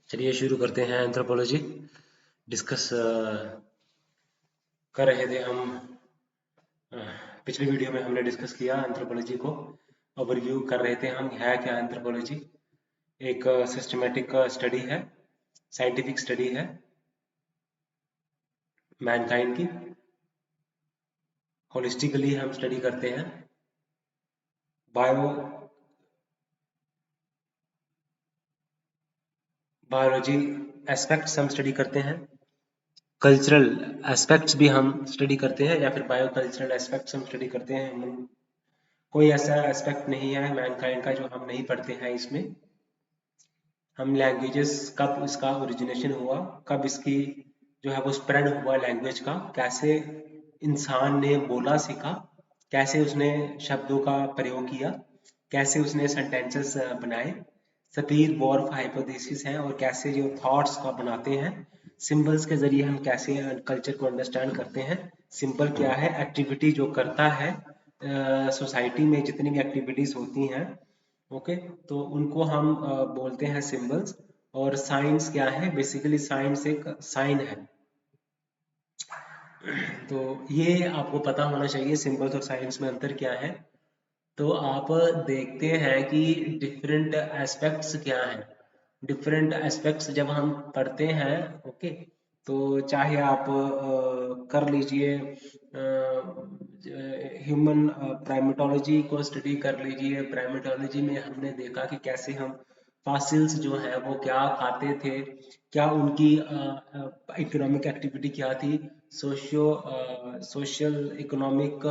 चलिए शुरू करते हैं। एंथ्रोपोलॉजी डिस्कस कर रहे थे हम। अ, पिछली वीडियो में हमने डिस्कस किया एंथ्रोपोलॉजी को, ओवरव्यू कर रहे थे हम। है क्या एंथ्रोपोलॉजी? एक सिस्टमेटिक स्टडी है, साइंटिफिक स्टडी है मैनकाइंड की। होलिस्टिकली हम स्टडी करते हैं। बायो बायोलॉजी एस्पेक्ट्स हम स्टडी करते हैं, कल्चरल एस्पेक्ट्स भी हम स्टडी करते हैं, या फिर बायो कल्चरल एस्पेक्ट्स हम स्टडी करते हैं। कोई ऐसा एस्पेक्ट नहीं है मैनकाइंड का जो हम नहीं पढ़ते हैं इसमें। हम लैंग्वेजेस, कब इसका ओरिजिनेशन हुआ, कब इसकी जो है वो स्प्रेड हुआ लैंग्वेज का, कैसे इंसान ने बोला सीखा, कैसे उसने शब्दों का प्रयोग किया, कैसे उसने सेंटेंसेस बनाए, सपीर वॉर्फ हाइपोथेसिस है, और कैसे जो थॉट्स का बनाते हैं। सिंबल्स के जरिए हम कैसे कल्चर को अंडरस्टैंड करते हैं। सिंबल क्या है? एक्टिविटी जो करता है सोसाइटी में, जितनी भी एक्टिविटीज होती हैं, ओके, तो उनको हम बोलते हैं सिंबल्स। और साइंस क्या है? बेसिकली साइंस एक साइन है। तो ये आपको पता होना चाहिए, सिंबल्स और साइंस में अंतर क्या है। तो आप देखते हैं कि डिफरेंट एस्पेक्ट्स क्या हैं। डिफरेंट एस्पेक्ट्स जब हम पढ़ते हैं, ओके, तो चाहे आप कर लीजिए ह्यूमन प्राइमेटोलॉजी को स्टडी कर लीजिए। प्राइमेटोलॉजी में हमने देखा कि कैसे हम फॉसिल्स जो है वो क्या खाते थे, क्या उनकी इकोनॉमिक एक्टिविटी क्या थी, सोशल इकोनॉमिक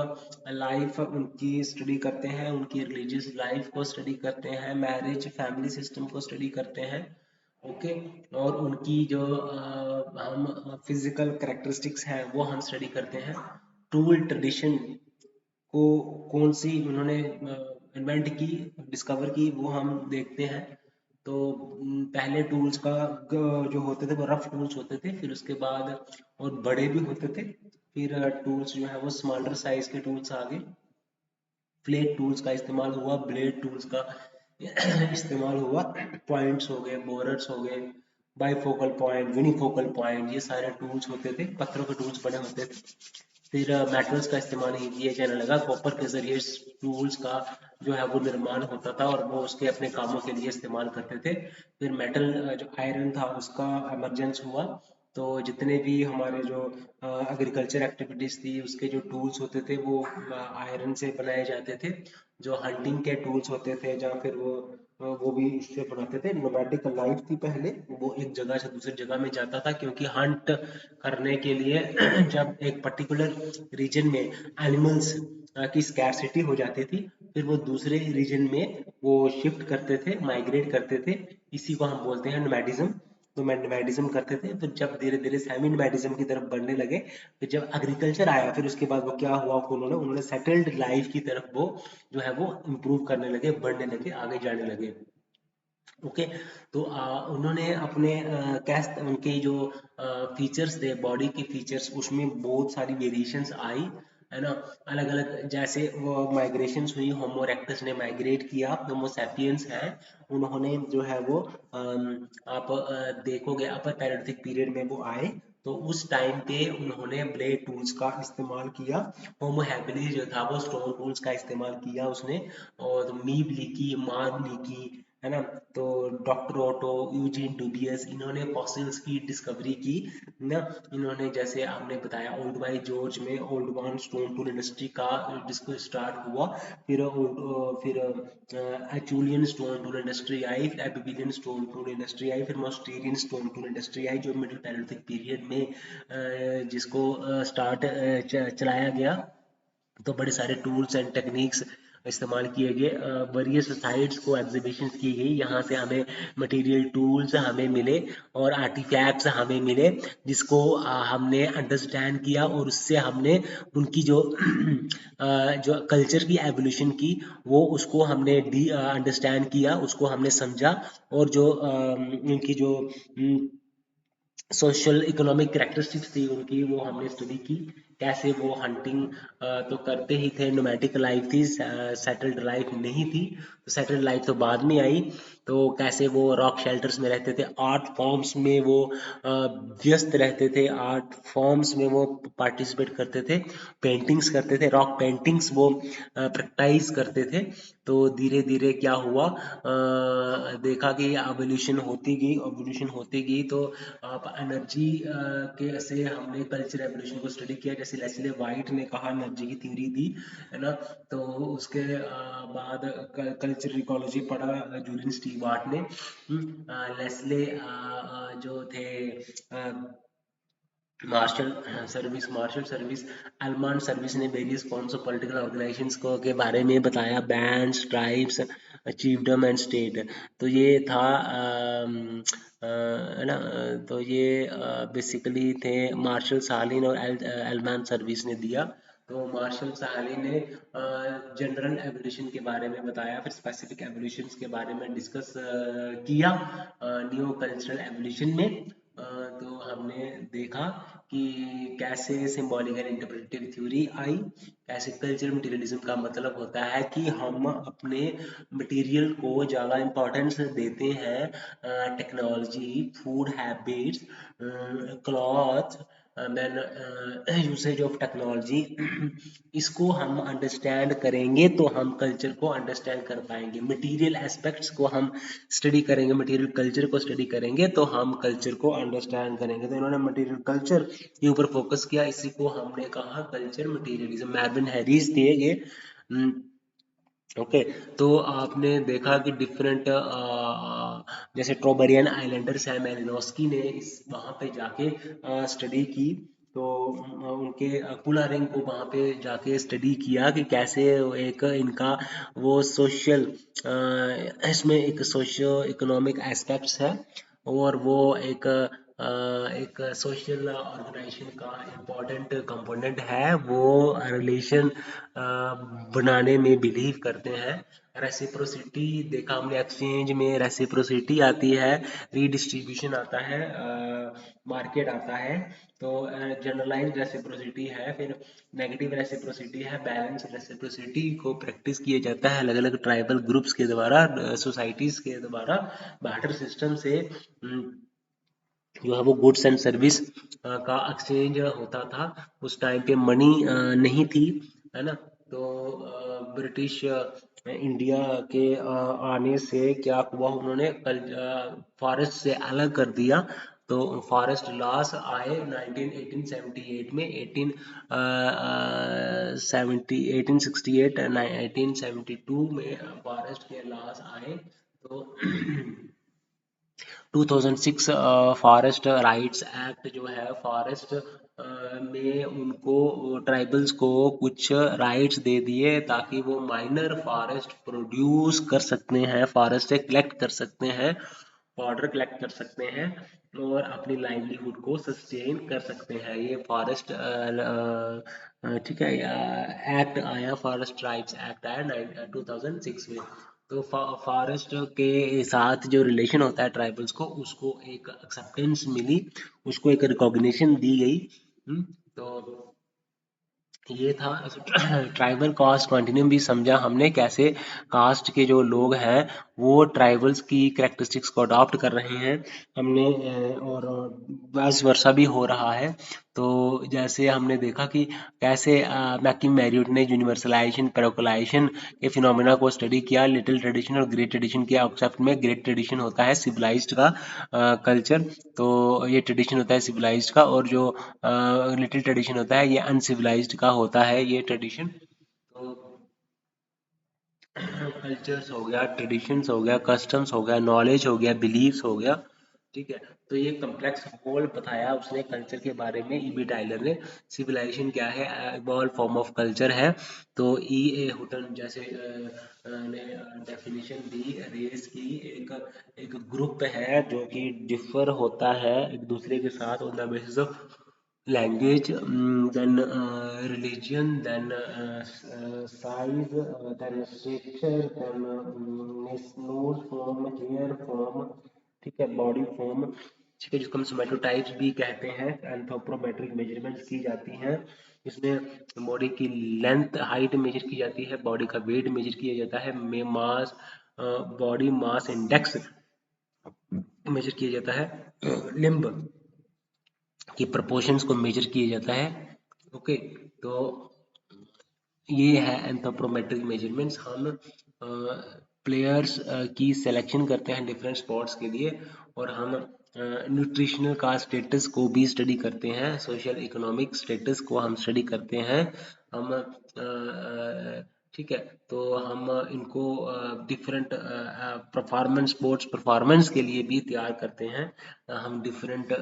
लाइफ उनकी स्टडी करते हैं, उनकी रिलीजियस लाइफ को स्टडी करते हैं, मैरिज फैमिली सिस्टम को स्टडी करते हैं, ओके। और उनकी जो हम फिजिकल करेक्टरिस्टिक्स हैं वो हम स्टडी करते हैं। टूल ट्रेडिशन को कौन सी उन्होंने इन्वेंट की, डिस्कवर की, वो हम देखते हैं। तो पहले टूल्स का जो होते थे वो रफ टूल्स होते थे, फिर उसके बाद और बड़े भी होते थे। फिर टूल्स जो है वो स्मॉलर साइज के टूल्स आ गए। फ्लैट टूल्स का इस्तेमाल हुआ, ब्लेड टूल्स का इस्तेमाल हुआ, पॉइंट्स हो गए, बोरर्स हो गए, बाईफोकल पॉइंट, यूनिफोकल पॉइंट, ये सारे टूल्स होते थे, पत्थरों के टूल्स बने होते थे। फिर मेटल्स का इस्तेमाल ही किया जाने लगा। कॉपर के जरिए टूल्स का जो है वो निर्माण होता था और वो उसके अपने कामों के लिए इस्तेमाल करते थे। फिर मेटल जो आयरन था उसका एमरजेंस हुआ। तो जितने भी हमारे जो एग्रीकल्चर एक्टिविटीज थी उसके जो टूल्स होते थे वो आयरन से बनाए जाते थे। जो हंटिंग के टूल्स होते थे, या फिर वो भी इससे बनाते थे। नोमैडिक लाइफ थी पहले, वो एक जगह से दूसरी जगह में जाता था, क्योंकि हंट करने के लिए जब एक पर्टिकुलर रीजन में एनिमल्स की स्कैरसिटी हो जाती थी, फिर वो दूसरे रीजन में वो शिफ्ट करते थे, माइग्रेट करते थे। इसी को हम बोलते हैं नोमैडिज्म। तो नोमैडिज्म करते थे, फिर जब धीरे धीरे सेमी नोमैडिज्म की तरफ बढ़ने लगे, फिर जब एग्रीकल्चर आया, फिर उसके बाद वो क्या हुआ, उन्होंने सेटल्ड लाइफ की तरफ वो जो है वो इम्प्रूव करने लगे, बढ़ने लगे, आगे जाने लगे, ओके। तो उन्होंने अपने कैस्ट उनके जो फीचर्स थे, बॉडी के फीचर्स, उसमें बहुत सारी वेरिएशंस आई, है ना। अलग अलग, जैसे वो माइग्रेशंस हुई, होमो इरेक्टस ने माइग्रेट किया, होमो सैपियंस है, उन्होंने जो है वो आप देखोगे अपर पैरेंथिक पीरियड में वो आए। तो उस टाइम पे उन्होंने ब्लेड टूल्स का इस्तेमाल किया। होमो हैबिलिस जो था वो स्टोन टूल्स का इस्तेमाल किया उसने। और मीब लिखी, मार्ब लिखी, है ना। तो डॉक्टर ओटो, यूजीन डुबियस, इन्होंने फॉसिल्स की डिस्कवरी की ना। इन्होंने, जैसे आपने बताया, ओल्ड बाई जॉर्ज में old one stone tool industry का डिस्को स्टार्ट हुआ। फिर एचुलियन स्टोन टूल इंडस्ट्री आई, फिर एबिबिलियन स्टोन टूल इंडस्ट्री आई, फिर मोस्टेरियन स्टोन टूल इंडस्ट्री आई, जो मिडिल पैलेolithic पीरियड में जिसको स्टार्ट चलाया गया। तो बड़े सारे टूल्स एंड टेक्निक्स इस्तेमाल किए गए, वेरियस साइट्स को एग्जीबिशन की गई, यहाँ से हमें मटेरियल टूल्स हमें मिले और आर्टिफैक्ट्स हमें मिले, जिसको हमने अंडरस्टैंड किया, और उससे हमने उनकी जो जो कल्चर की एवोल्यूशन की, वो उसको हमने अंडरस्टैंड किया, उसको हमने समझा। और जो उनकी जो सोशल इकोनॉमिक करेक्टरिस्टिक्स थी उनकी, वो हमने स्टडी की, कैसे वो हंटिंग तो करते ही थे, नोमैटिक लाइफ थी, सेटल्ड लाइफ नहीं थी। तो सेटल्ड लाइफ तो बाद में आई। तो कैसे वो रॉक शेल्टर्स में रहते थे, आर्ट फॉर्म्स में वो व्यस्त रहते थे, आर्ट फॉर्म्स में वो पार्टिसिपेट करते थे, पेंटिंग्स करते थे, रॉक पेंटिंग्स वो प्रैक्टिस करते थे। तो धीरे धीरे क्या हुआ, देखा कि एवोल्यूशन होती गई, एवोल्यूशन होती गई। तो आप एनर्जी के से हमने कल्चर एवोल्यूशन को स्टडी किया, जैसे लेस्ले वाइट ने कहा, एनर्जी की थ्योरी दी, है ना। तो उसके बाद कल्चर इकोलॉजी पढ़ा जूलियन स्टीवार्ट ने। लेस्ले जो थे मार्शल सर्विस, अल्मान सर्विस ने various forms of political organisations को के बारे में बताया, बैंड्स, ट्राइब्स, चीफडम एंड स्टेट। तो ये था है ना। तो ये बेसिकली थे मार्शल सालिन और अल्मान सर्विस ने दिया। तो मार्शल सालिन ने जनरल एवोल्यूशन के बारे में बताया, फिर स्पेसिफिक एवोल्यूशन के बारे में डिस्कस किया न्यू कल्चरल एवोल्यूशन में। तो हमने देखा कि कैसे सिंबॉलिक एंड इंटरप्रेटिव थ्योरी आई, कैसे कल्चरल मटेरियलिज्म का मतलब होता है कि हम अपने मटेरियल को ज़्यादा इम्पोर्टेंस देते हैं, technology, food habits, cloth, then usage of technology, इसको हम अंडरस्टैंड करेंगे तो हम कल्चर को अंडरस्टैंड कर पाएंगे। मटेरियल एस्पेक्ट्स को हम स्टडी करेंगे, मटेरियल कल्चर को स्टडी करेंगे तो हम कल्चर को अंडरस्टैंड करेंगे। तो इन्होंने मटेरियल कल्चर के ऊपर फोकस किया, इसी को हमने कहा कल्चर मटेरियलिज्म। मैर्विन हैरिस थे ये। ओके। तो आपने देखा कि डिफरेंट जैसे ट्रोबरियन आइलैंडर्स हैं, मेलिनोस्की ने इस वहाँ पे जाके स्टडी की। तो उनके कुलारिंग को वहाँ पे जाके स्टडी किया कि कैसे एक इनका वो सोशल, इसमें एक सोशियो इकोनॉमिक एस्पेक्ट्स है, और वो एक सोशल ऑर्गेनाइजेशन का इम्पोर्टेंट कंपोनेंट है। वो रिलेशन बनाने में बिलीव करते हैं। रेसिप्रोसिटी देखा हमने, एक्सचेंज में रेसिप्रोसिटी आती है, रीडिस्ट्रीब्यूशन आता है, मार्केट आता है। तो जनरलाइज्ड रेसिप्रोसिटी है, फिर नेगेटिव रेसिप्रोसिटी है, बैलेंस रेसिप्रोसिटी को प्रैक्टिस किया जाता है अलग अलग ट्राइबल ग्रुप्स के द्वारा, सोसाइटीज के द्वारा, बार्टर सिस्टम से जो है वो गुड्स एंड सर्विस का एक्सचेंज होता था। उस टाइम पे मनी नहीं थी, है ना। तो ब्रिटिश इंडिया के आने से क्या हुआ, उन्होंने फॉरेस्ट से अलग कर दिया। तो फॉरेस्ट लॉस आए 1878 में, 1872 में फॉरेस्ट के लॉस आए। तो 2006 फॉरेस्ट राइट्स एक्ट जो है, फॉरेस्ट में उनको ट्राइबल्स को कुछ राइट्स दे दिए ताकि वो माइनर फॉरेस्ट प्रोड्यूस कर सकते हैं, फॉरेस्ट से कलेक्ट कर सकते हैं, पाउडर कलेक्ट कर सकते हैं, और अपनी लाइवलीहुड को सस्टेन कर सकते हैं। ये फॉरेस्ट ठीक है, एक्ट आया, फॉरेस्ट राइट्स एक्ट आया 2006 में। तो फॉरेस्ट के साथ जो रिलेशन होता है ट्राइबल्स को, उसको एक एक्सेप्टेंस मिली, उसको एक रिकॉग्निशन दी गई। तो ये था ट्राइबल कास्ट कंटिन्यूम भी समझा हमने, कैसे कास्ट के जो लोग हैं वो ट्राइबल्स की करेक्टरिस्टिक्स को अडॉप्ट कर रहे हैं हमने, और वाइस वर्सा भी हो रहा है। तो जैसे हमने देखा कि कैसे मैकिंग मैरियट ने यूनिवर्सलाइजेशन, पैरोकलाइजेशन के फिनोमेना को स्टडी किया, लिटिल ट्रेडिशन और ग्रेट ट्रेडिशन के कॉन्सेप्ट में। ग्रेट ट्रेडिशन होता है सिविलाइज्ड का कल्चर, तो ये ट्रेडिशन होता है सिविलाइज्ड का, और जो लिटिल ट्रेडिशन होता है ये अनसिविलाइज्ड का होता है ये ट्रेडिशन। तो कल्चर्स हो गया, ट्रेडिशंस हो गया, कस्टम्स हो गया, नॉलेज हो गया, बिलीव्स हो गया, ठीक है। तो ये कम्प्लेक्स होल बताया उसने कल्चर के बारे में, ईबी टाइलर ने। सिविलाइजेशन क्या है, इवॉल्व फॉर्म ऑफ कल्चर है। तो ई ए हुटन जैसे ने डेफिनेशन दी, रेस की एक एक ग्रुप है जो कि डिफर होता है एक दूसरे के साथ on the basis of language, then religion, then size, then stature, then nose form, hair form, ठीक है, body form, ठीक है, जिसको हम सोमेटोटाइप्स भी कहते हैं। एंथ्रोपोमेट्रिक मेजरमेंट्स की जाती हैं, इसमें बॉडी की लेंथ हाइट मेजर की जाती है, बॉडी का वेट मेजर किया जाता है, में mass body mass index major किया जाता है, लिम्ब की प्रोपोर्शंस को मेजर किया जाता है। ओके, तो ये है एंथ्रोपोमेट्रिक मेजरमेंट्स। हम प्लेयर्स की सिलेक्शन करते हैं डिफरेंट स्पोर्ट्स के लिए, और हम न्यूट्रिशनल का स्टेटस को भी स्टडी करते हैं, सोशल इकोनॉमिक स्टेटस को हम स्टडी करते हैं। हम ठीक है, तो हम इनको डिफरेंट परफॉर्मेंस स्पोर्ट्स परफॉर्मेंस के लिए भी तैयार करते हैं। हम डिफरेंट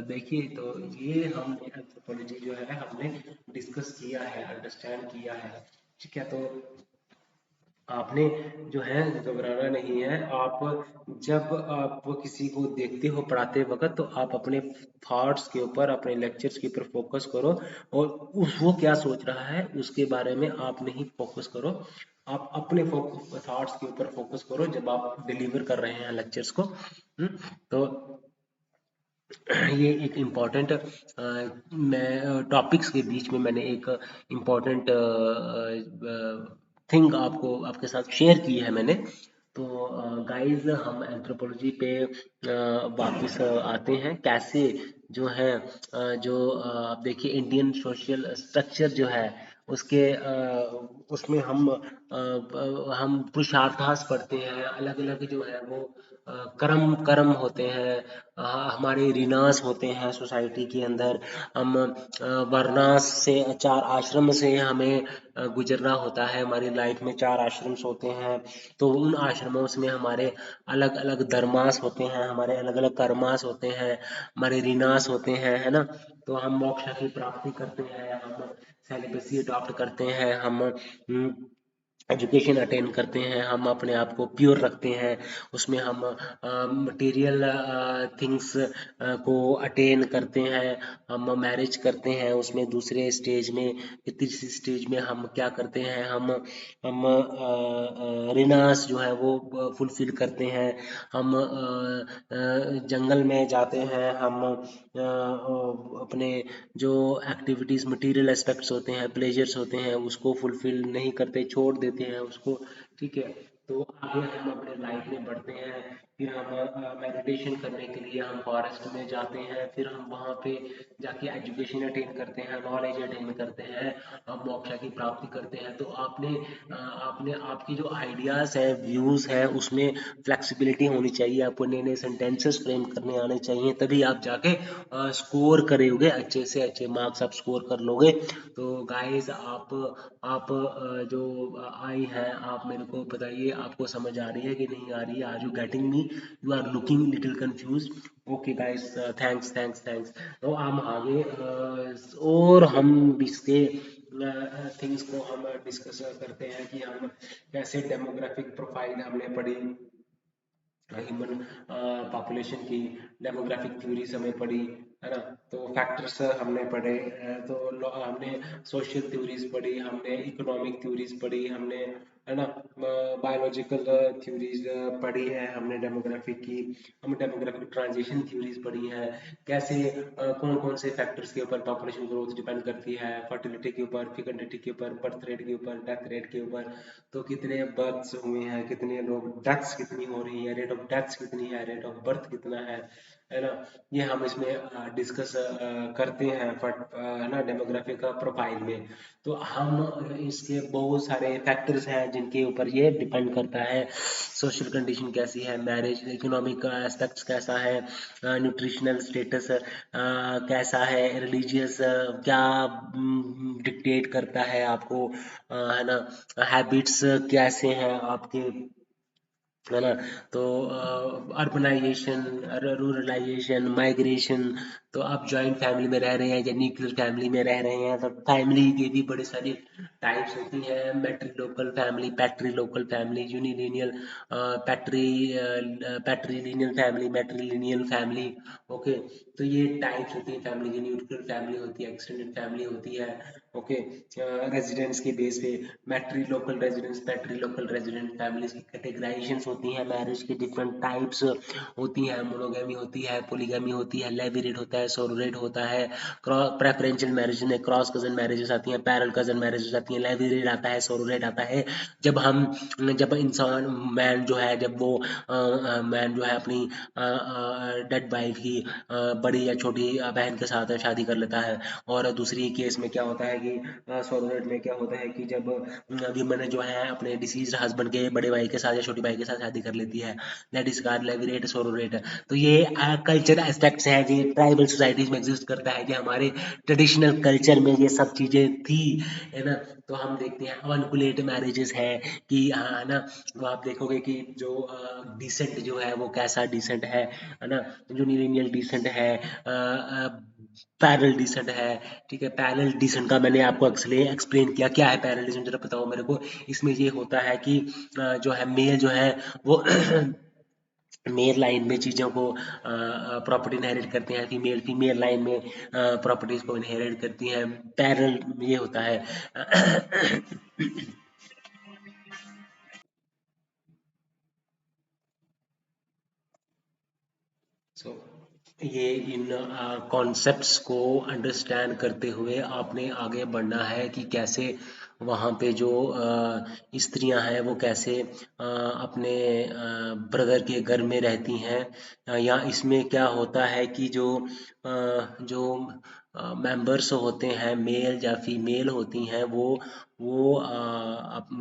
देखिए, तो ये हम एंथ्रोपोलॉजी जो है हमने डिस्कस किया है, अंडरस्टैंड किया है। ठीक है, तो आपने जो है घबराना नहीं है। आप जब आप किसी को देखते हो पढ़ाते वक्त, तो आप अपने थॉट्स के ऊपर, अपने लेक्चर्स के ऊपर फोकस करो, और वो क्या सोच रहा है उसके बारे में आप नहीं फोकस करो। आप अपने थॉट्स के ऊपर फोकस करो जब आप डिलीवर कर रहे हैं लेक्चर्स को। तो ये एक इम्पॉर्टेंट मैं टॉपिक्स के बीच में मैंने एक इम्पॉर्टेंट थिंग आपको आपके साथ शेयर की है मैंने। तो गाइस, हम एंथ्रोपोलॉजी पे वापस आते हैं। कैसे जो है जो आप देखिए इंडियन सोशल स्ट्रक्चर जो है उसके उसमें हम पुरुषार्थास पढ़ते हैं, अलग अलग जो है वो कर्म कर्म होते हैं, हमारे रिनास होते हैं सोसाइटी के अंदर। हम वर्णास से, चार आश्रम से हमें गुजरना होता है। हमारी लाइफ में चार आश्रम्स होते हैं, तो उन आश्रमों में हमारे अलग अलग धर्मास होते हैं, हमारे अलग अलग कर्मास होते हैं, हमारे रिनास होते हैं, है ना। तो हम मोक्ष की प्राप्ति करते हैं, हम सेलिबेसी अडॉप्ट करते हैं, हम एजुकेशन अटेन करते हैं, हम अपने आप को प्योर रखते हैं, उसमें हम मटेरियल थिंग्स को अटेन करते हैं, हम मैरिज करते हैं, उसमें दूसरे स्टेज में, तीसरी स्टेज में हम क्या करते हैं, हम रिनास जो है वो फुलफिल करते हैं। हम जंगल में जाते हैं, हम अपने जो एक्टिविटीज़ मटेरियल एस्पेक्ट्स होते हैं, प्लेजर्स होते हैं, उसको फुलफिल नहीं करते, छोड़ देते हैं उसको। ठीक है, तो आगे हम अपने लाइफ में बढ़ते हैं। फिर हम मेडिटेशन करने के लिए हम फॉरेस्ट में जाते हैं, फिर हम वहाँ पे जाके एजुकेशन अटेन करते हैं, नॉलेज अटेन करते हैं, हम मोक्ष की प्राप्ति करते हैं। तो आपने आपकी जो आइडियाज़ है, व्यूज़ है, उसमें फ्लेक्सिबिलिटी होनी चाहिए, आपको नए नए सेंटेंसेस फ्रेम करने आने चाहिए, तभी आप जाके स्कोर करोगे, अच्छे से अच्छे मार्क्स आप स्कोर कर लोगे। तो गाइस, आप जो आई है, आप मेरे को बताइए, आपको समझ आ रही है कि नहीं आ रही है? Are you getting me? You are looking little confuse? Okay guys, thanks thanks thanks. तो हम आगे और हम इसके थिंग्स को हम डिस्कस करते हैं कि हम कैसे डेमोग्राफिक प्रोफाइल हमने पढ़ी, ह्यूमन पॉपुलेशन की डेमोग्राफिक थ्योरीज हमें पढ़ी, है ना। तो फैक्टर्स हमने पढ़े, तो हमने सोशल थ्योरीज पढ़ी, हमने इकोनॉमिक थ्योरीज पढ़ी, हमने, है ना, बायोलॉजिकल थ्योरीज पढ़ी है हमने डेमोग्राफिक की, हम डेमोग्राफिक ट्रांजिशन थ्योरीज पढ़ी है। कैसे कौन कौन से फैक्टर्स के ऊपर पॉपुलेशन ग्रोथ डिपेंड करती है, फर्टिलिटी के ऊपर, फिकलिटी के ऊपर, बर्थ रेट के ऊपर, डेथ रेट के ऊपर। तो कितने बर्थ्स हुए हैं, कितने लोग, डेथ्स कितनी हो रही है, रेट ऑफ डेथ्स कितनी है, रेट ऑफ बर्थ कितना है ना। ये हम इसमें डिस्कस करते हैं, है ना, डेमोग्राफी का प्रोफाइल में। तो हम इसके बहुत सारे फैक्टर्स हैं जिनके ऊपर ये डिपेंड करता है। सोशल कंडीशन कैसी है, मैरिज, इकोनॉमिक एस्पेक्ट्स कैसा है, न्यूट्रिशनल स्टेटस कैसा है, रिलीजियस क्या डिक्टेट करता है आपको, है ना, हैबिट्स कैसे हैं आपके, है ना। तो अर्बनाइजेशन, रूरलाइजेशन, माइग्रेशन, तो आप जॉइंट फैमिली में रह रहे हैं या न्यूक्लियर फैमिली में रह रहे हैं, तो फैमिली की भी बड़ी सारी टाइप्स होती हैं। Matrilocal family, patrilocal family, unilineal, patri patrilineal family, matrilineal family. Okay, तो ये टाइप्स होती है फैमिली की। न्यूक्लियर फैमिली होती है, एक्सटेंडेड फैमिली होती है। ओके, रेजिडेंस के बेस पे मैट्रिलोकल रेजिडेंस, पैट्रिलोकल रेजिडेंट फैमिलीज की कैटेगराइजेशंस होती हैं। मैरिज की डिफरेंट टाइप्स होती हैं। मोनोगैमी होती है, पॉलीगैमी होती है, लेविरेट होता है, सोरोरेट होता है, प्रेफरेंशियल मैरिज में क्रॉस कजन मैरिजेस आती हैं, पैरल कजन मैरिजेस आती हैं, लेविरेट आता है, सोरोरेट आता है। जब इंसान मैन जो है, जब वो मैन जो है अपनी डेड वाइफ की बड़ी या छोटी बहन के साथ शादी कर लेता है। और दूसरी केस में क्या होता है कि सोरोरेट में क्या होता है कि जब विमन जो है अपने डिसीज हस्बैंड के बड़े भाई के साथ या छोटी भाई के साथ शादी कर लेती है। That is called levirate, sororate. तो ये कल्चर एस्पेक्ट्स हैं जी, ट्राइबल सोसाइटीज में एग्जिस्ट करता है कि हमारे ट्रेडिशनल कल्चर में ये सब चीजें थी, है ना। तो हम देखते हैं अनकुलेट मैरिजेस है कि हाँ, है ना। तो आप देखोगे कि जो डिसेंट जो है वो कैसा डिसेंट है ना। यूनिलिनियल डिसेंट है, पैरेलल डिसेंट है। ठीक है, पैरेलल डिसेंट का मैंने आपको एक्सप्लेन किया क्या है पैरेलल डिसेंट, जरा बताओ मेरे को। इसमें ये होता है कि जो है मेल जो है वो मेल लाइन में चीज़ों को प्रॉपर्टी इनहेरिट करते हैं, फीमेल फीमेल लाइन में प्रॉपर्टीज को इनहेरिट करती हैं। पैरेलल ये होता है। सो ये इन कॉन्सेप्ट्स को अंडरस्टैंड करते हुए आपने आगे बढ़ना है कि कैसे वहाँ पे जो स्त्रियां हैं वो कैसे अपने ब्रदर के घर में रहती हैं। या इसमें क्या होता है कि जो मेंबर्स होते हैं, मेल या फीमेल होती हैं, वो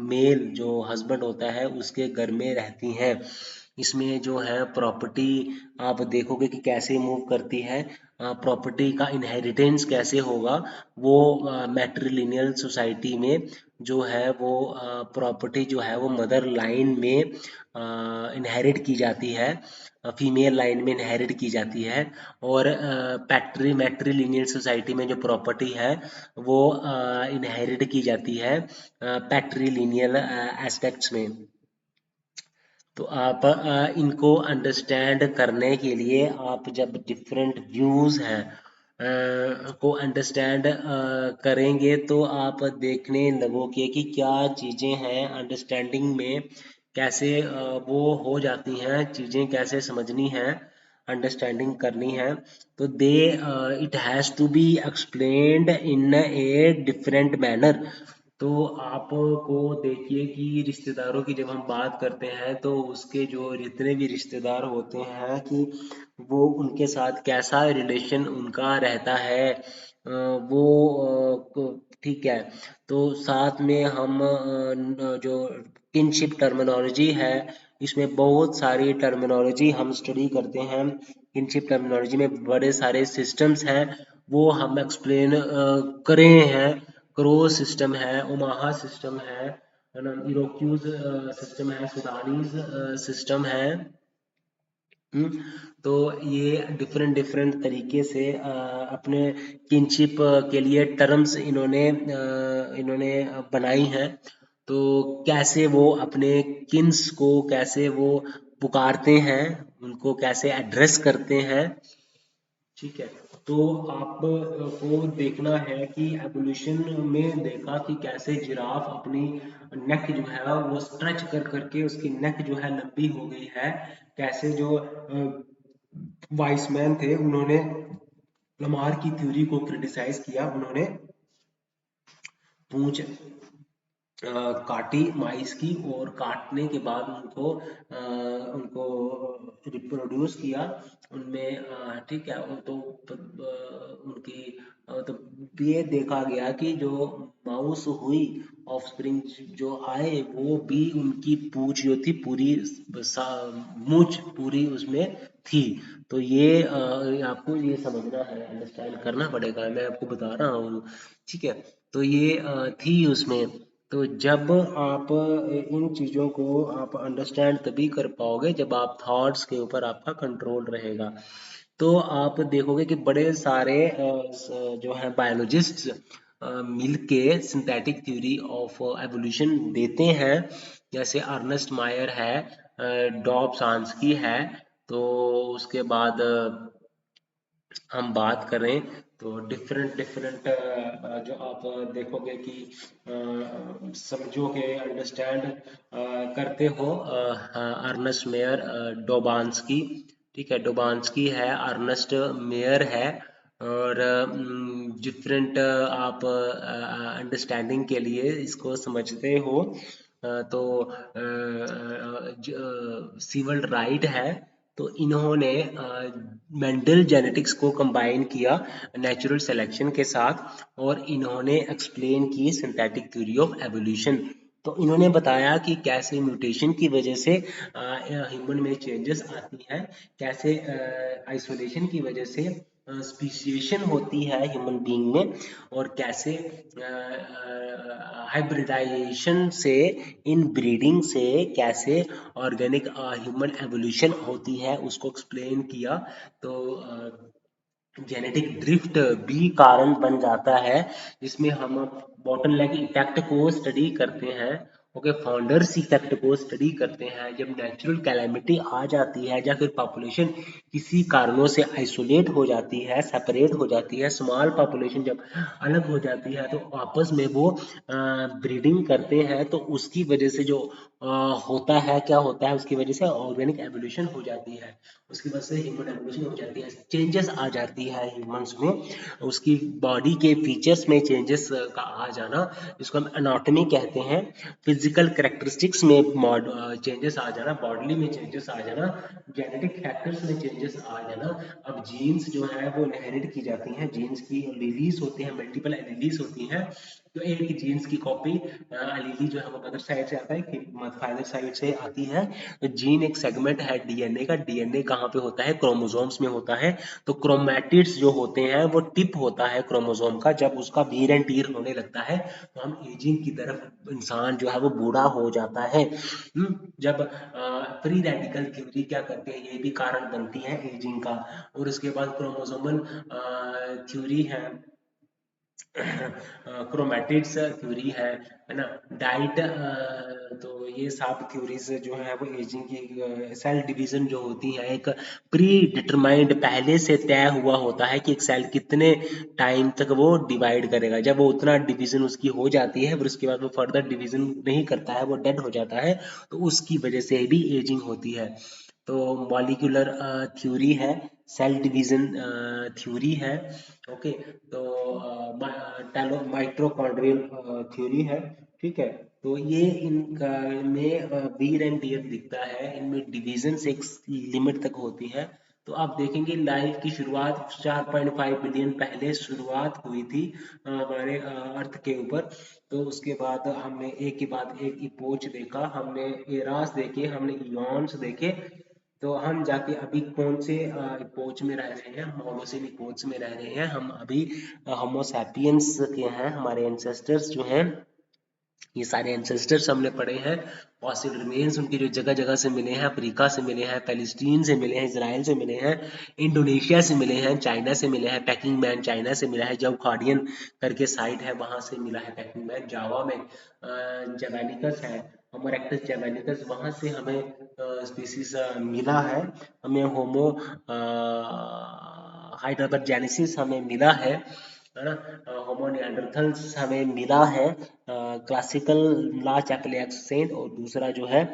मेल जो हस्बैंड होता है उसके घर में रहती हैं। इसमें जो है प्रॉपर्टी आप देखोगे कि कैसे मूव करती है। प्रॉपर्टी का इनहेरिटेंस कैसे होगा, वो मैट्रिलिनियल सोसाइटी में जो है वो प्रॉपर्टी जो है वो मदर लाइन में इनहेरिट की जाती है, फीमेल लाइन में इनहेरिट की जाती है। और मैट्रिलिनियल सोसाइटी में जो प्रॉपर्टी है वो इनहेरिट की जाती है पैट्रिलिनियल एस्पेक्ट्स में। तो आप इनको अंडरस्टैंड करने के लिए आप जब डिफरेंट व्यूज़ हैं को अंडरस्टैंड करेंगे तो आप देखने लगोगे कि क्या चीज़ें हैं अंडरस्टैंडिंग में, कैसे वो हो जाती हैं चीज़ें, कैसे समझनी हैं, अंडरस्टैंडिंग करनी है। तो they it has to be explained in a different manner. तो आपको देखिए कि रिश्तेदारों की जब हम बात करते हैं तो उसके जो जितने भी रिश्तेदार होते हैं कि वो उनके साथ कैसा रिलेशन उनका रहता है, वो ठीक है। तो साथ में हम जो किनशिप टर्मिनोलॉजी है, इसमें बहुत सारी टर्मिनोलॉजी हम स्टडी करते हैं। किनशिप टर्मिनोलॉजी में बड़े सारे सिस्टम्स हैं, वो हम एक्सप्लेन करे हैं। क्रोज सिस्टम है, ओमाहा सिस्टम है ना, इरोक्यूज सिस्टम है, सुडानीज सिस्टम है। तो ये डिफरेंट डिफरेंट तरीके से अपने किनशिप के लिए टर्म्स इन्होंने बनाई हैं। तो कैसे वो अपने किन्स को कैसे वो पुकारते हैं, उनको कैसे एड्रेस करते हैं। ठीक है, तो आपको देखना है कि एवोल्यूशन में देखा कि कैसे जिराफ अपनी नेक जो है वो स्ट्रेच कर करके उसकी नेक जो है लंबी हो गई है। कैसे जो वाइसमैन थे उन्होंने लमार की थ्योरी को क्रिटिसाइज किया, उन्होंने पूंछ काटी माइस की, और काटने के बाद उनको रिप्रोड्यूस किया उनमें। ठीक है, तो उनकी तो ये देखा गया कि जो माउस हुई ऑफस्प्रिंग जो आए वो भी उनकी पूंछ जो थी पूरी मूंछ पूरी उसमें थी। तो ये आपको ये समझना है, अंडरस्टैंड करना पड़ेगा, मैं आपको बता रहा हूँ। ठीक है, तो ये थी उसमें। तो जब आप इन चीज़ों को आप अंडरस्टैंड तभी कर पाओगे जब आप थॉट्स के ऊपर आपका कंट्रोल रहेगा। तो आप देखोगे कि बड़े सारे जो है बायोलॉजिस्ट्स मिलके सिंथेटिक थ्योरी ऑफ एवोल्यूशन देते हैं। जैसे अर्नेस्ट मायर है, डॉब्स-आंस्की है, तो उसके बाद हम बात करें तो डिफरेंट डिफरेंट जो आप देखोगे कि समझोगे, अंडरस्टैंड करते हो, अर्नेस्ट मेयर, डोबांस्की, ठीक है, डोबांस्की है, अर्नेस्ट मेयर है, और डिफरेंट आप अंडरस्टैंडिंग के लिए इसको समझते हो तो सीवल्ड राइट है। तो इन्होंने मेंडल जेनेटिक्स को कंबाइन किया नेचुरल सिलेक्शन के साथ, और इन्होंने एक्सप्लेन की सिंथेटिक थ्योरी ऑफ एवोल्यूशन। तो इन्होंने बताया कि कैसे म्यूटेशन की वजह से ह्यूमन में चेंजेस आती हैं, कैसे आइसोलेशन की वजह से स्पीशिएशन होती है ह्यूमन बीइंग में, और कैसे हाइब्रिडाइजेशन से, इन ब्रीडिंग से कैसे ऑर्गेनिक ह्यूमन एवोल्यूशन होती है, उसको एक्सप्लेन किया। तो जेनेटिक ड्रिफ्ट भी कारण बन जाता है, जिसमें हम बॉटलनेक इफेक्ट को स्टडी करते हैं। ओके, फाउंडर्स इफेक्ट को स्टडी करते हैं। जब नेचुरल कैलेमिटी आ जाती है या फिर पॉपुलेशन किसी कारणों से आइसोलेट हो जाती है, सेपरेट हो जाती है, स्मॉल पॉपुलेशन जब अलग हो जाती है, तो आपस में वो ब्रीडिंग करते हैं, तो उसकी वजह से जो होता है, क्या होता है, उसकी वजह से ऑर्गेनिक एवोल्यूशन हो जाती है, उसकी वजह से ह्यूमन एवोल्यूशन हो जाती है, चेंजेस आ जाती है ह्यूमंस में, उसकी बॉडी के फीचर्स में चेंजेस का आ जाना, जिसको हम एनाटॉमी कहते हैं, फिजिकल कैरेक्टरिस्टिक्स में चेंजेस आ जाना, बॉडी में चेंजेस आ जाना, जेनेटिक फैक्टर्स में चेंजेस आ जाना। अब जीन्स जो है वो इनहेरिट की जाती हैं, जीन्स की एलीलीज होती हैं, मल्टीपल एलीलीज होती हैं। तो एक जीन्स की कॉपी एलीली जो है वो मदर साइड से आता है कि फादर साइड से आती है। तो जीन एक सेगमेंट है डीएनए का। डीएनए कहाँ पे होता है? क्रोमोसोम्स में होता है। तो क्रोमैटिड्स जो होते हैं वो टिप होता है क्रोमोसोम का। जब उसका वीर एंड टीयर होने लगता है तो हम एजिंग की तरफ, इंसान जो है वो बूढ़ा हो जाता है। जब फ्री रेडिकल थ्योरी क्या करते हैं, ये भी कारण बनती है एजिंग का। और उसके बाद क्रोमोसोमल थ्योरी है, क्रोमैटिड्स थ्योरी है ना, डाइट, तो ये सब थ्योरीज जो है वो एजिंग की, सेल डिवीजन जो होती है, एक प्री डिटरमाइंड, पहले से तय हुआ होता है कि एक सेल कितने टाइम तक वो डिवाइड करेगा। जब वो उतना डिवीजन उसकी हो जाती है, फिर उसके बाद वो फर्दर डिवीजन नहीं करता है, वो डेड हो जाता है, तो उसकी वजह से भी एजिंग होती है। तो मॉलिक्यूलर थ्योरी है, सेल डिवीजन थ्योरी है। ओके, तो माइटोकॉन्ड्रियल थ्योरी है, ठीक है। तो ये इनका में वीर एंड टीयर दिखता है, इनमें डिवीजन एक लिमिट तक होती है। तो आप देखेंगे लाइफ की शुरुआत 4.5 बिलियन पहले शुरुआत हुई थी हमारे अर्थ के ऊपर। तो उसके बाद हमने एक के बाद एक इपोच देखा, हमने एरास देखे, हमने इयॉन्स देखे। तो हम जाके अभी कौन से इपोच में रह रहे हैं? हम होलोसिन इपोच में रह रहे हैं। हम अभी होमो सैपियंस के हैं, हमारे एंसेस्टर्स जो हैं, ये सारे एंसेस्टर्स हमने पढ़े हैं। फॉसिल रिमेन्स उनके जो जगह जगह से मिले हैं, अफ्रीका से मिले हैं, पैलेस्टीन से मिले हैं, इसराइल से मिले हैं, इंडोनेशिया से मिले हैं, चाइना से मिले हैं, पैकिंग मैन चाइना से मिला है, जवखाडियन करके साइट है वहां से मिला है पैकिंग मैन। जावा में जवानिकस है, होमो इरेक्टस जवानिकस, वहां से हमें स्पीसीज मिला है। हमें होमो हाइड्रोजेनेसिस हमें मिला है ना, होमो निएंडरथल्स हमें मिला है, क्लासिकल ला चैपलियाक्सेंट, और दूसरा जो है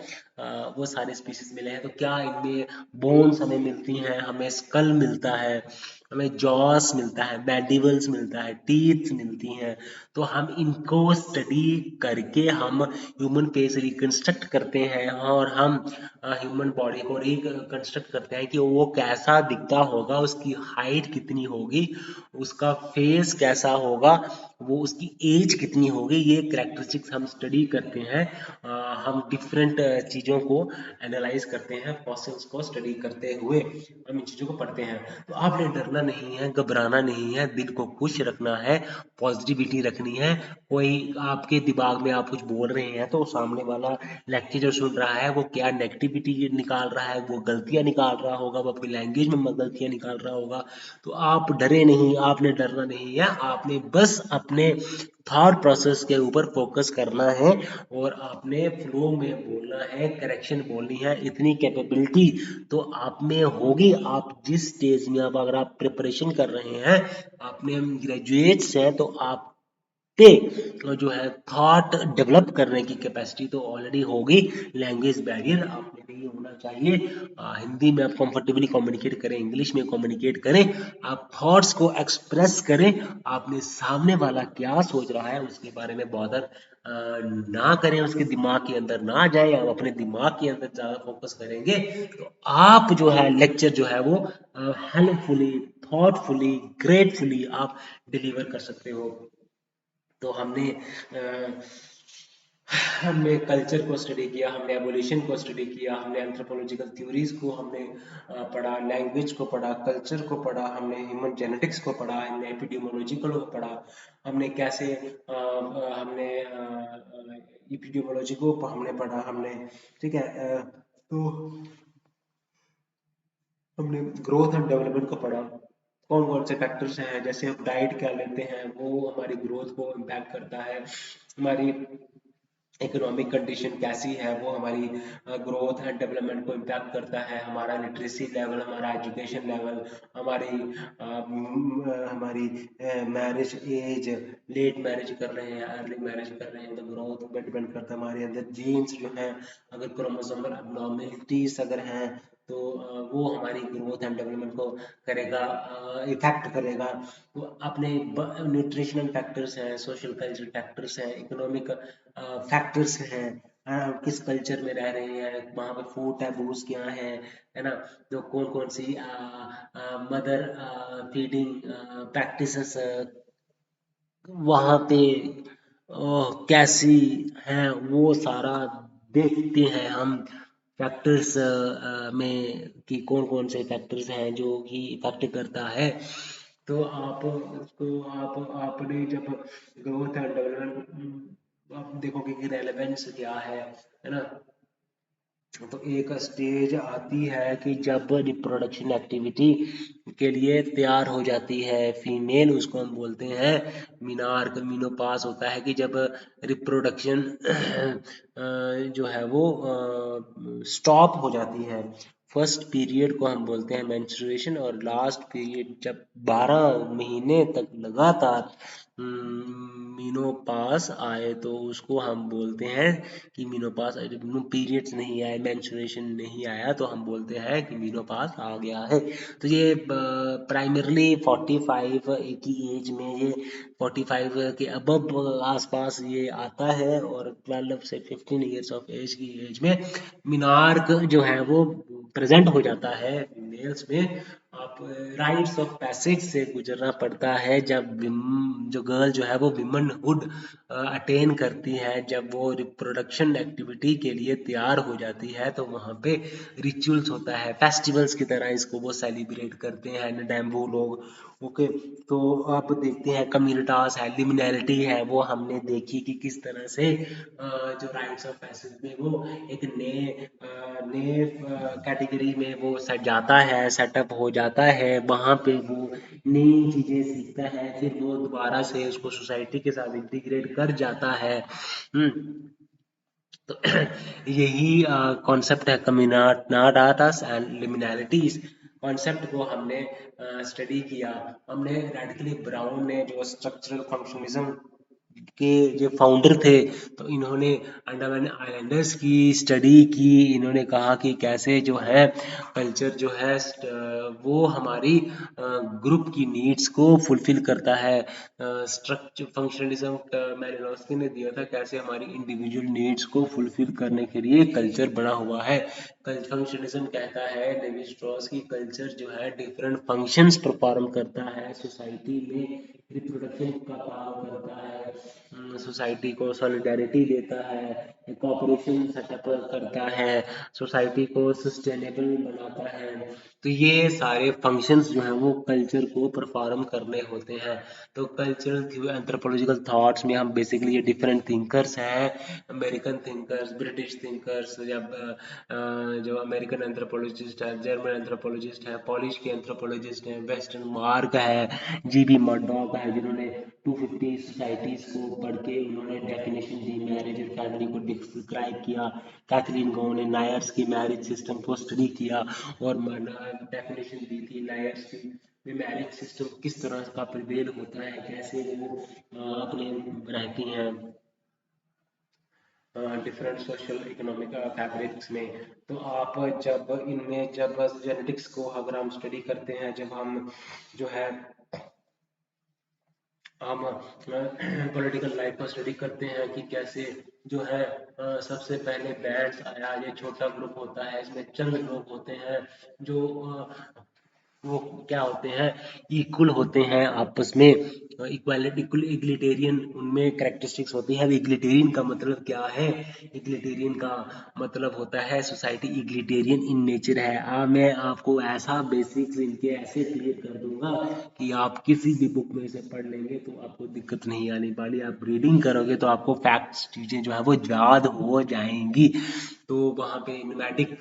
वो सारे स्पीशीज मिले हैं। तो क्या इनमें बोन्स हमें मिलती हैं, हमें स्कल मिलता है, हमें जॉस मिलता है, मैंडिबल्स मिलता है, टीथ मिलती हैं। तो हम इनको स्टडी करके हम ह्यूमन फेस रिकंस्ट्रक्ट करते हैं, और हम ह्यूमन बॉडी को रिकंस्ट्रक्ट करते हैं कि वो कैसा दिखता होगा, उसकी हाइट कितनी होगी, उसका फेस कैसा होगा, वो उसकी एज कितनी होगी, ये कैरेक्टरिस्टिक्स हम स्टडी करते हैं। हम डिफरेंट चीज़ों को एनालाइज करते हैं, फॉसिल्स को स्टडी करते हुए हम इन चीज़ों को पढ़ते हैं। तो आपने डरना नहीं है, घबराना नहीं है, दिल को खुश रखना है, पॉजिटिविटी रखनी है। कोई आपके दिमाग में आप कुछ बोल रहे हैं तो सामने वाला लेक्चर जो सुन रहा है वो क्या नेगेटिविटी निकाल रहा है, वो गलतियां निकाल रहा होगा, वो आपकी लैंग्वेज में गलतियां निकाल रहा होगा। तो आप डरे नहीं, आपने डरना नहीं है, आपने बस अपने थॉट प्रोसेस के ऊपर फोकस करना है और आपने फ्लो में बोलना है, करेक्शन बोलनी है। इतनी कैपेबिलिटी तो आप में होगी। आप जिस स्टेज में, अब अगर आप प्रिपरेशन कर रहे हैं, आपने ग्रेजुएट्स हैं, तो आप पे जो है थॉट डेवलप करने की कैपेसिटी तो ऑलरेडी होगी। लैंग्वेज बैरियर आप में नहीं होना चाहिए। हिंदी में आप कंफर्टेबली कम्युनिकेट करें, इंग्लिश में कम्युनिकेट करें, आप थॉट्स को एक्सप्रेस करें। आपने सामने वाला क्या सोच रहा है उसके बारे में बॉदर ना करें, उसके दिमाग के अंदर ना जाए, आप अपने दिमाग के अंदर ज़्यादा फोकस करेंगे तो आप जो है लेक्चर जो है वो हेल्पफुली, थॉटफुली, ग्रेटफुली आप डिलीवर कर सकते हो। तो हमने कल्चर को स्टडी किया, हमने एवोल्यूशन को स्टडी किया, हमने एंथ्रोपोलॉजिकल थ्योरीज को हमने पढ़ा, लैंग्वेज को पढ़ा, कल्चर को पढ़ा, हमने ह्यूमन जेनेटिक्स को पढ़ा, हमने एपिडेमोलॉजिकल को पढ़ा, हमने कैसे हमने एपिडेमोलॉजी को हमने पढ़ा, हमने ठीक है। तो हमने ग्रोथ एंड डेवलपमेंट को पढ़ा, कौन कौन से फैक्टर्स हैं, जैसे हम डाइट क्या लेते हैं वो हमारी ग्रोथ को इम्पैक्ट करता है, हमारी इकोनॉमिक कंडीशन कैसी है वो हमारी ग्रोथ एंड डेवलपमेंट को इम्पैक्ट करता है, हमारा लिटरेसी लेवल, हमारा एजुकेशन लेवल, हमारी हमारी मैरिज एज, लेट मैरिज कर रहे हैं, अर्ली मैरिज कर रहे हैं, तो ग्रोथ पे डिपेंड करता है। हमारे अंदर जीन्स जो है, अगर क्रोमोसोमल एबनॉर्मेलिटीज अगर हैं तो वो हमारी ग्रोथ एंड डेवलपमेंट को करेगा, इफेक्ट करेगा। तो अपने न्यूट्रिशनल फैक्टर्स हैं, सोशल कल्चरल फैक्टर्स हैं, इकोनॉमिक फैक्टर्स हैं, किस कल्चर में रह रहे हैं, वहाँ पे फूड टैबूज क्या है ना, तो कौन कौन सी मदर फीडिंग प्रैक्टिसेस वहाँ पे कैसी हैं, वो सारा देखते हैं हम। फैक्टर्स में कि कौन कौन से फैक्टर्स हैं जो कि इफेक्ट करता है। तो आप आपने जब ग्रोथ एंड डेवलपमेंट आप देखोगे कि रेलेवेंस क्या है ना। तो एक स्टेज आती है कि जब रिप्रोडक्शन एक्टिविटी के लिए तैयार हो जाती है फीमेल, उसको हम बोलते हैं मीनार्क, मीनोपास होता है कि जब रिप्रोडक्शन जो है वो स्टॉप हो जाती है। फर्स्ट पीरियड को हम बोलते हैं मेंस्ट्रुएशन, और लास्ट पीरियड जब 12 महीने तक लगातार मीनोपास आए तो उसको हम बोलते हैं कि मीनोपास, पीरियड्स नहीं आए, मेंस्ट्रुएशन नहीं आया तो हम बोलते हैं कि मीनोपास आ गया है। तो ये प्राइमरली 45 की एज में, ये 45 के अबव आसपास ये आता है, और 12 से 15 ईयर्स ऑफ एज की एज में मीनार्क जो है वो प्रेजेंट हो जाता है मेल्स में। आप राइट्स ऑफ पैसेज से गुजरना पड़ता है जब जो गर्ल जो है वो विमनहुड अटेन करती है, जब वो रिप्रोडक्शन एक्टिविटी के लिए तैयार हो जाती है, तो वहाँ पे रिचुअल्स होता है, फेस्टिवल्स की तरह इसको वो सेलिब्रेट करते हैं नडैम्बो लोग। ओके, तो आप देखते हैं कम्युनिटास है, लिमिनैलिटी है, वो हमने देखी कि किस तरह से जो राइट्स ऑफ पैसेज में वो एक नए कैटेगरी में वो सेट जाता है, सेटअप हो जाता है, वहाँ पे वो नई चीज़ें सीखता है, फिर वो दोबारा से उसको सोसाइटी के साथ इंटीग्रेट कर जाता है। तो यही कॉन्सेप्ट है कम्युनाटास एंड लिमिनैलिटीज। कॉन्सेप्ट को हमने स्टडी किया। हमने रेडिकली ब्राउन ने जो स्ट्रक्चरल फंक्शनलिज्म के जो फाउंडर थे, तो इन्होंने अंडमान आइलैंडर्स की स्टडी की। इन्होंने कहा कि कैसे जो है कल्चर जो है वो हमारी ग्रुप की नीड्स को फुलफिल करता है। स्ट्रक्चर फंक्शनलिज्म मैलिनोव्स्की ने दिया था, कैसे हमारी इंडिविजुअल नीड्स को फुलफिल करने के लिए कल्चर बना हुआ है। फंक्शनलिज्म कहता है लेवी स्ट्रॉस की कल्चर जो है डिफरेंट फंक्शंस परफॉर्म करता है सोसाइटी में, रिप्रोडक्शन का काम करता है, सोसाइटी को सॉलिडारिटी देता है, कॉपरेशन सेटअप करता है, सोसाइटी को सस्टेनेबल बनाता है। तो ये सारे फंक्शंस जो हैं वो कल्चर को परफॉर्म करने होते हैं। तो कल्चरल एंथ्रोपोलॉजिकल थॉट्स में हम बेसिकली ये डिफरेंट थिंकर्स हैं, अमेरिकन थिंकर्स, ब्रिटिश थिंकर्स, या जो अमेरिकन एंथ्रोपोलॉजिस्ट है, जर्मन एंथ्रोपोलॉजिस्ट है, पॉलिश के एंथ्रोपोलॉजिस्ट हैं, वेस्टर्न मार्क है, जीबी मर्डॉक है, जिन्होंने 250 सोसाइटीज को पढ़ के उन्होंने definition the, marriage and family को डिस्क्राइब किया। कैथरीन गो ने नायर्स की मैरिज सिस्टम को स्टडी किया और डेफिनेशन दी थी नायर्स की मैरिज सिस्टम किस तरह का प्रिवेल होता है, कैसे वो अपने रहती हैं डिफरेंट सोशल इकोनॉमिक फैब्रिक्स में। तो आप जब इनमें जब जेनेटिक्स को अगर हम स्टडी करते हैं, जब हम जो है हम पॉलिटिकल लाइफ को स्टडी करते हैं कि कैसे जो है सबसे पहले बैंड्स आया, ये छोटा ग्रुप होता है, इसमें चंद लोग होते हैं जो वो क्या होते हैं, इक्वल होते हैं आपस में, इक्वालिटी इक्वल इग्लिटेरियन उनमें कैरेक्टरिस्टिक्स होती है। अब इग्लिटेरियन का मतलब क्या है? इग्लिटेरियन का मतलब होता है सोसाइटी इग्लिटेरियन इन नेचर है। मैं आपको ऐसा बेसिक्स इनके ऐसे क्लियर कर दूंगा कि आप किसी भी बुक में से पढ़ लेंगे तो आपको दिक्कत नहीं आने वाली। आप रीडिंग करोगे तो आपको फैक्ट्स चीज़ें जो है वो याद हो जाएंगी। तो वहाँ पे न्यूमैटिक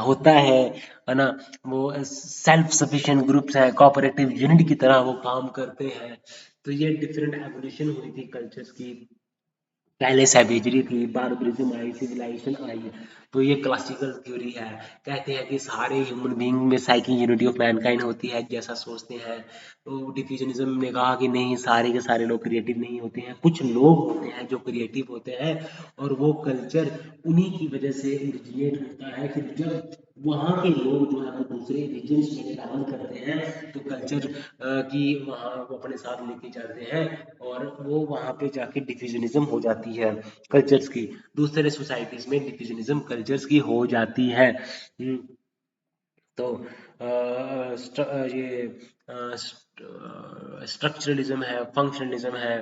होता है ना, वो सेल्फ सफिशिएंट ग्रुप्स हैं, कोऑपरेटिव यूनिट की तरह वो काम करते हैं। तो ये डिफरेंट एवोल्यूशन हुई थी कल्चर्स की। पहले सैवेजरी थी, बारबरिज्म आई, सिविलाइजेशन आई। तो ये क्लासिकल थ्योरी है, कहते हैं कि सारे ह्यूमन बीइंग में साइकिक यूनिटी ऑफ मैनकाइंड होती है जैसा सोचते हैं। तो डिफ्यूजनिज्म ने कहा कि नहीं, सारे के सारे लोग क्रिएटिव नहीं होते हैं, कुछ लोग होते हैं जो क्रिएटिव होते हैं और वो कल्चर उन्हीं की वजह से ओरिजिनेट होता है। फिर जब वहाँ के लोग जो है वो दूसरे रीजन्स में ट्रैवल करते हैं तो कल्चर की वहाँ वो अपने साथ लेके जाते हैं और वो वहाँ पे जाके डिफ्यूजनिज्म हो जाती है कल्चर्स की। दूसरे सोसाइटीज में डिफ्यूजनिज्म कल्चर्स की हो जाती है। तो ये स्ट्रक्चरलिज्म है, फंक्शनलिज्म है,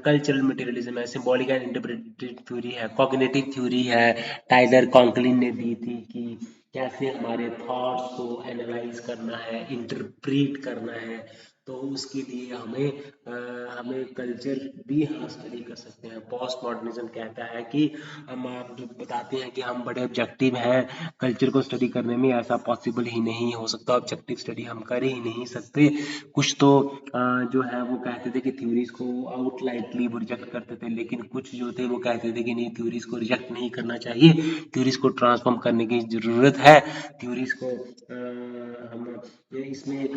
कल्चरल मटेरियलिज्म है, सिंबॉलिक एंड इंटरप्रेटिव थ्योरी है, कॉग्निटिव थ्योरी है, टाइलर कॉन्कलिन ने दी थी कि कैसे हमारे थॉट्स को एनालाइज करना है, इंटरप्रीट करना है। तो उसके लिए हमें कल्चर भी हम स्टडी कर सकते हैं। पोस्ट मॉडर्निज्म कहता है कि हम आप जो बताते हैं कि हम बड़े ऑब्जेक्टिव हैं कल्चर को स्टडी करने में, ऐसा पॉसिबल ही नहीं हो सकता, ऑब्जेक्टिव स्टडी हम कर ही नहीं सकते। कुछ तो जो है वो कहते थे कि थ्योरीज को आउटलाइटली वो रिजेक्ट करते थे, लेकिन कुछ जो थे वो कहते थे कि नहीं, थ्योरीज को रिजेक्ट नहीं करना चाहिए, थ्योरीज को ट्रांसफॉर्म करने की जरूरत है। थ्योरीज को हम इसमें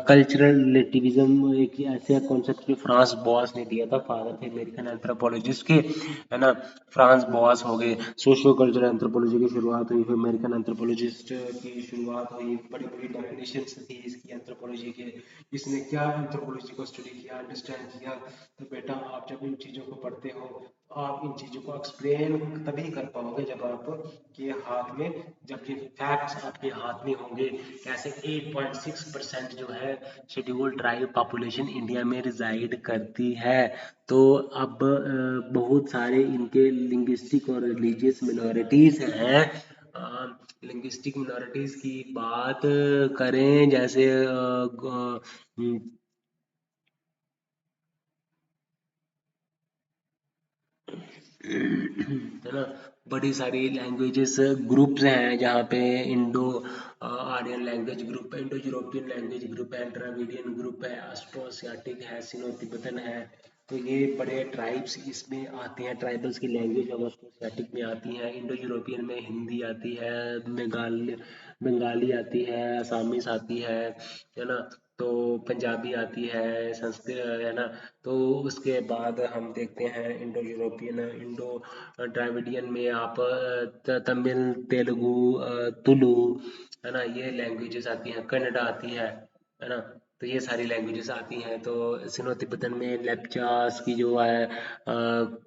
कल्चरल रिलेटिविज्म एक ऐसे कॉन्सेप्ट जो फ्रांस बॉस ने दिया था, फादर थे अमेरिकन एंथ्रोपोलॉजिस्ट के, है ना। फ्रांस बॉस हो गए। सोशियो कल्चरल एंथ्रोपोलॉजी की शुरुआत हुई, फिर अमेरिकन एंथ्रोपोलॉजिस्ट की शुरुआत हुई, बड़ी बड़ी डेफिनेशंस थी इसकी एंथ्रोपोलॉजी के। इसने क्या एंथ्रोपोलॉजी को स्टडी किया, अंडरस्टैंड किया। तो बेटा आप जब इन चीज़ों को पढ़ते हो तो आप इन चीज़ों को एक्सप्लेन तभी कर पाओगे जब आप के हाथ में, जब ये फैक्ट्स आपके हाथ में होंगे। कैसे 8.6% जो है शेड्यूल्ड ट्राइब पॉपुलेशन इंडिया में रिजाइड करती है। तो अब बहुत सारे इनके लिंग्विस्टिक और रिलीजियस मिनॉरिटीज हैं। लिंग्विस्टिक मिनॉरिटीज की बात करें, जैसे है ना, बड़ी सारी लैंग्वेजेस ग्रुप्स हैं जहाँ पे इंडो आर्यन लैंग्वेज ग्रुप है, इंडो यूरोपियन लैंग्वेज ग्रुप है, द्रविडियन ग्रुप है, ऑस्ट्रो एशियाटिक है, सिनो तिब्बतन है। तो ये बड़े ट्राइब्स इसमें आते हैं, ट्राइबल्स की लैंग्वेज ऑफ ऑस्ट्रो एशियाटिक में आती है। इंडो यूरोपियन में हिंदी आती है, बंगाली आती है, असामीज आती है ना। तो पंजाबी आती है, संस्कृत, है ना। तो उसके बाद हम देखते हैं इंडो यूरोपियन, इंडो द्राविडियन में आप तमिल, तेलुगु, तुलु, है ना, ये लैंग्वेजेस आती हैं, कन्नड़ा आती है ना। तो ये सारी लैंग्वेजेस आती हैं। तो सिनो तिब्बतन में लेप्चास की जो है,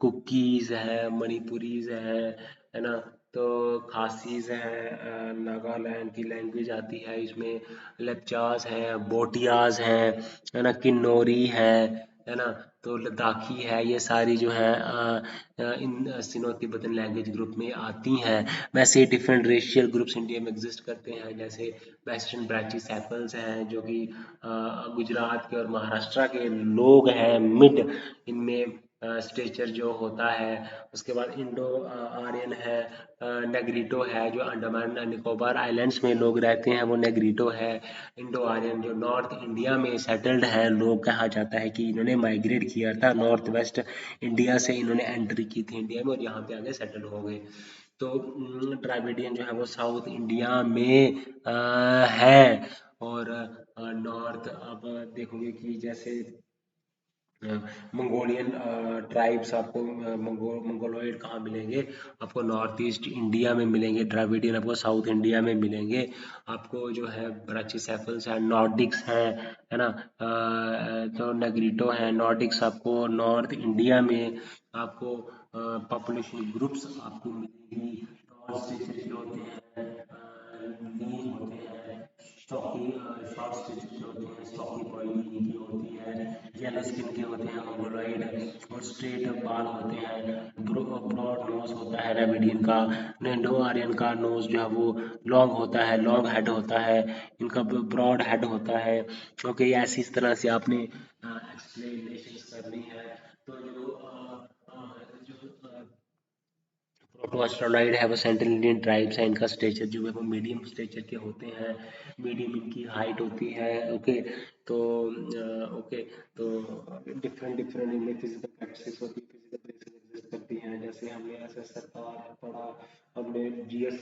कुकीज है, मणिपुरीज है ना। तो खासीज है, नागालैंड की लैंग्वेज आती है इसमें, लेप्चास है, बोटियाज है ना, किन्नौरी है ना, तो लद्दाखी है, ये सारी जो है इन सिनो तिब्बतन लैंग्वेज ग्रुप में आती हैं। वैसे डिफरेंट रेशियल ग्रुप्स इंडिया में एग्जिस्ट करते हैं, जैसे वेस्टर्न ब्रांचिसेफल्स हैं जो कि गुजरात के और महाराष्ट्र के लोग हैं, मिड इनमें स्टेचर जो होता है। उसके बाद इंडो आर्यन है, नेग्रीटो है, जो अंडमान एंड निकोबार आइलैंड्स में लोग रहते हैं वो नेग्रीटो है। इंडो आर्यन जो नॉर्थ इंडिया में सेटल्ड है लोग, कहा जाता है कि इन्होंने माइग्रेट किया था नॉर्थ वेस्ट इंडिया से, इन्होंने एंट्री की थी इंडिया में और यहाँ पे आगे सेटल हो गए। तो द्राविडियन जो है वो साउथ इंडिया में है। और नॉर्थ अब देखोगे कि जैसे मंगोलियन ट्राइब्स आपको मंगोलॉइड कहाँ मिलेंगे, आपको नॉर्थ ईस्ट इंडिया में मिलेंगे। द्राविडियन आपको साउथ इंडिया में मिलेंगे। आपको जो है ब्राचिसेफल्स है, नॉर्डिक्स है ना, तो नेग्रीटो है, नॉर्डिक्स आपको नॉर्थ इंडिया में आपको पॉपुलेशन ग्रुप्स आपको मिलेंगी। नॉर्थ स्टेट्स जो होते हैं लीन होते हैं, स्टॉकी शॉर्ट स्टेट्स जो होते हैं स्टॉकी बॉडी इनकी होती है, येलो स्किन के होते हैं मंगोलॉइड, और स्ट्रेट बाल होते हैं, ब्रॉड नोज होता है रेमिडियन का। इंडो आर्यन का नोज जो है वो लॉन्ग होता है, लॉन्ग हेड होता है, इनका ब्रॉड हेड होता है। ओके, ऐसी इस तरह से आपने एक्सप्लेनेशन करनी है। तो जो प्रोटोस्टेरॉइड है वो सेंट्रल इंडियन ट्राइब्स है, इनका स्टेचर जो है वो मीडियम स्टेचर के होते हैं, मीडियम इनकी हाइट होती है। ओके, तो ओके, तो डिफरेंट डिफरेंट इनमें फिजिकल प्रैक्टिस होती है, फिजिकल प्रैक्टिस एग्जिस्ट करती हैं। जैसे हमने ऐसा सरकार पढ़ा, हमने जीएस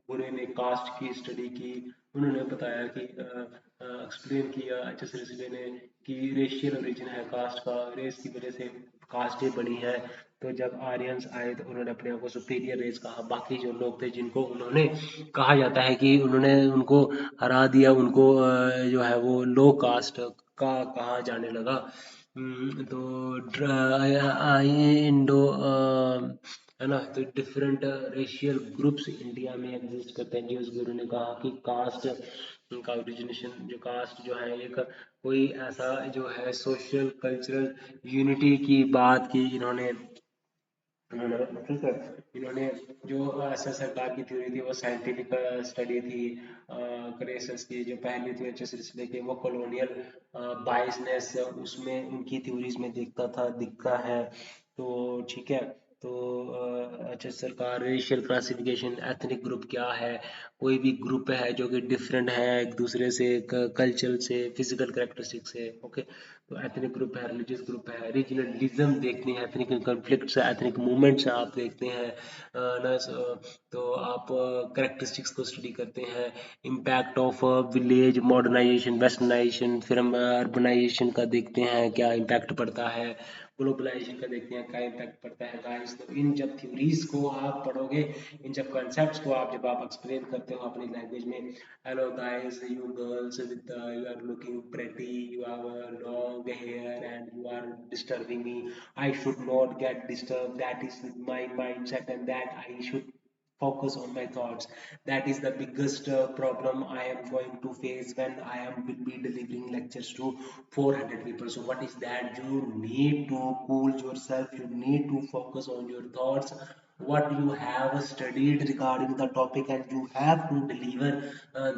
पूरे ने कास्ट की स्टडी की, उन्होंने बताया कि एक्सप्लेन किया एच एस रिसले ने कि रेशियल ओरिजिन है कास्ट का, रेस की वजह से कास्टें बनी है। तो जब आर्यंस आए तो उन्होंने अपने आप को सुपीरियर रेस कहा, बाकी जो लोग थे जिनको उन्होंने कहा जाता है कि उन्होंने उनको हरा दिया, उनको जो है वो लो कास्ट का कहा जाने लगा। तो इंडो है ना, तो डिफरेंट रेशियल ग्रुप्स इंडिया में एग्जिस्ट करते हैं। जिस गुरु ने कहा कि कास्ट का ओरिजिनेशन, जो कास्ट जो है एक कोई ऐसा जो है सोशल कल्चरल यूनिटी की बात की इन्होंने, ठीक है, इन्होंने जो ऐसा सरकार की थ्योरी थी वो साइंटिफिक स्टडी थी। क्रेसस की जो पहली थी एच एस रिस्ले के, वो कॉलोनियल बायसनेस उसमें उनकी थ्योरीज में दिखता है। तो ठीक है, तो अच्छा, सरकार रेशियल क्लासिफिकेशन, एथनिक ग्रुप क्या है, कोई भी ग्रुप है जो कि डिफरेंट है एक दूसरे से, कल्चर से, फिजिकल करेक्टरिस्टिक से। ओके, तो एथनिक ग्रुप है, रिलीजियस ग्रुप है, रीजनलिज्म देखते हैं, एथनिक कॉन्फ्लिक्ट्स, एथनिक मूवमेंट्स आप देखते हैं ना। तो आप करेक्टरिस्टिक्स को स्टडी करते हैं, impact of village modernisation westernisation, फिर हम अर्बनाइजेशन का देखते हैं क्या इम्पैक्ट पड़ता है, ग्लोबलाइजेशन का देखते हैं क्या इम्पैक्ट पड़ता है गाइस। तो इन जब थ्योरीज को आप पढ़ोगे, इन जब कॉन्सेप्ट्स को आप जब आप एक्सप्लेन करते हो अपनी लैंग्वेज में, hello guys, you girls with you are looking pretty, you have a long hair and you are disturbing me, I should not get disturbed, that is my mindset and that I should focus on my thoughts. That is the biggest problem I am going to face when I am will be delivering lectures to 400 people. So what is that? You need to cool yourself, you need to focus on your thoughts, what you have studied regarding the topic, and you have to deliver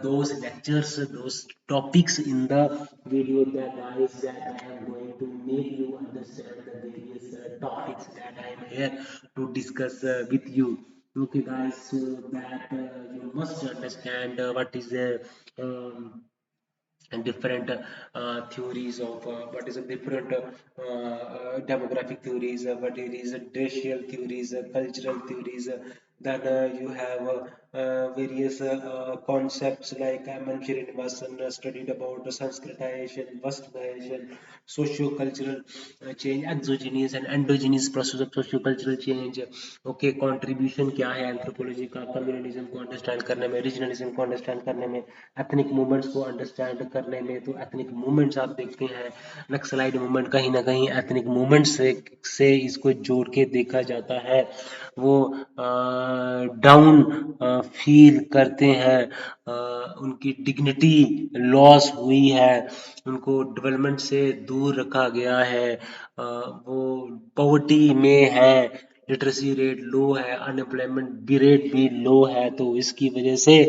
those lectures, those topics in the video that guys that I am going to make you understand the various topics that I am here to discuss with you. Okay guys, so that you must understand what is the and different theories of what is a different demographic theories, what it is racial theories, cultural theories. Then you have various concepts like M. Srinivasan studied about the Sanskritization, Westernization, socio-cultural change, exogenous and endogenous process of socio-cultural change. Okay, contribution क्या है anthropology का communalism को understand करने में, regionalism को understand करने में, ethnic movements को अंडरस्टैंड करने में। तो एथनिक मूवमेंट्स आप देखते हैं, नक्सलाइट मूवमेंट कहीं ना कहीं एथनिक मूवमेंट से इसको जोड़ के देखा जाता है। वो डाउन फील करते हैं, उनकी डिग्निटी लॉस हुई है, उनको डेवलपमेंट से दूर रखा गया है, वो पॉवर्टी में है, लिटरेसी रेट लो है, अनएम्प्लॉयमेंट भी रेट भी लो है। तो इसकी वजह से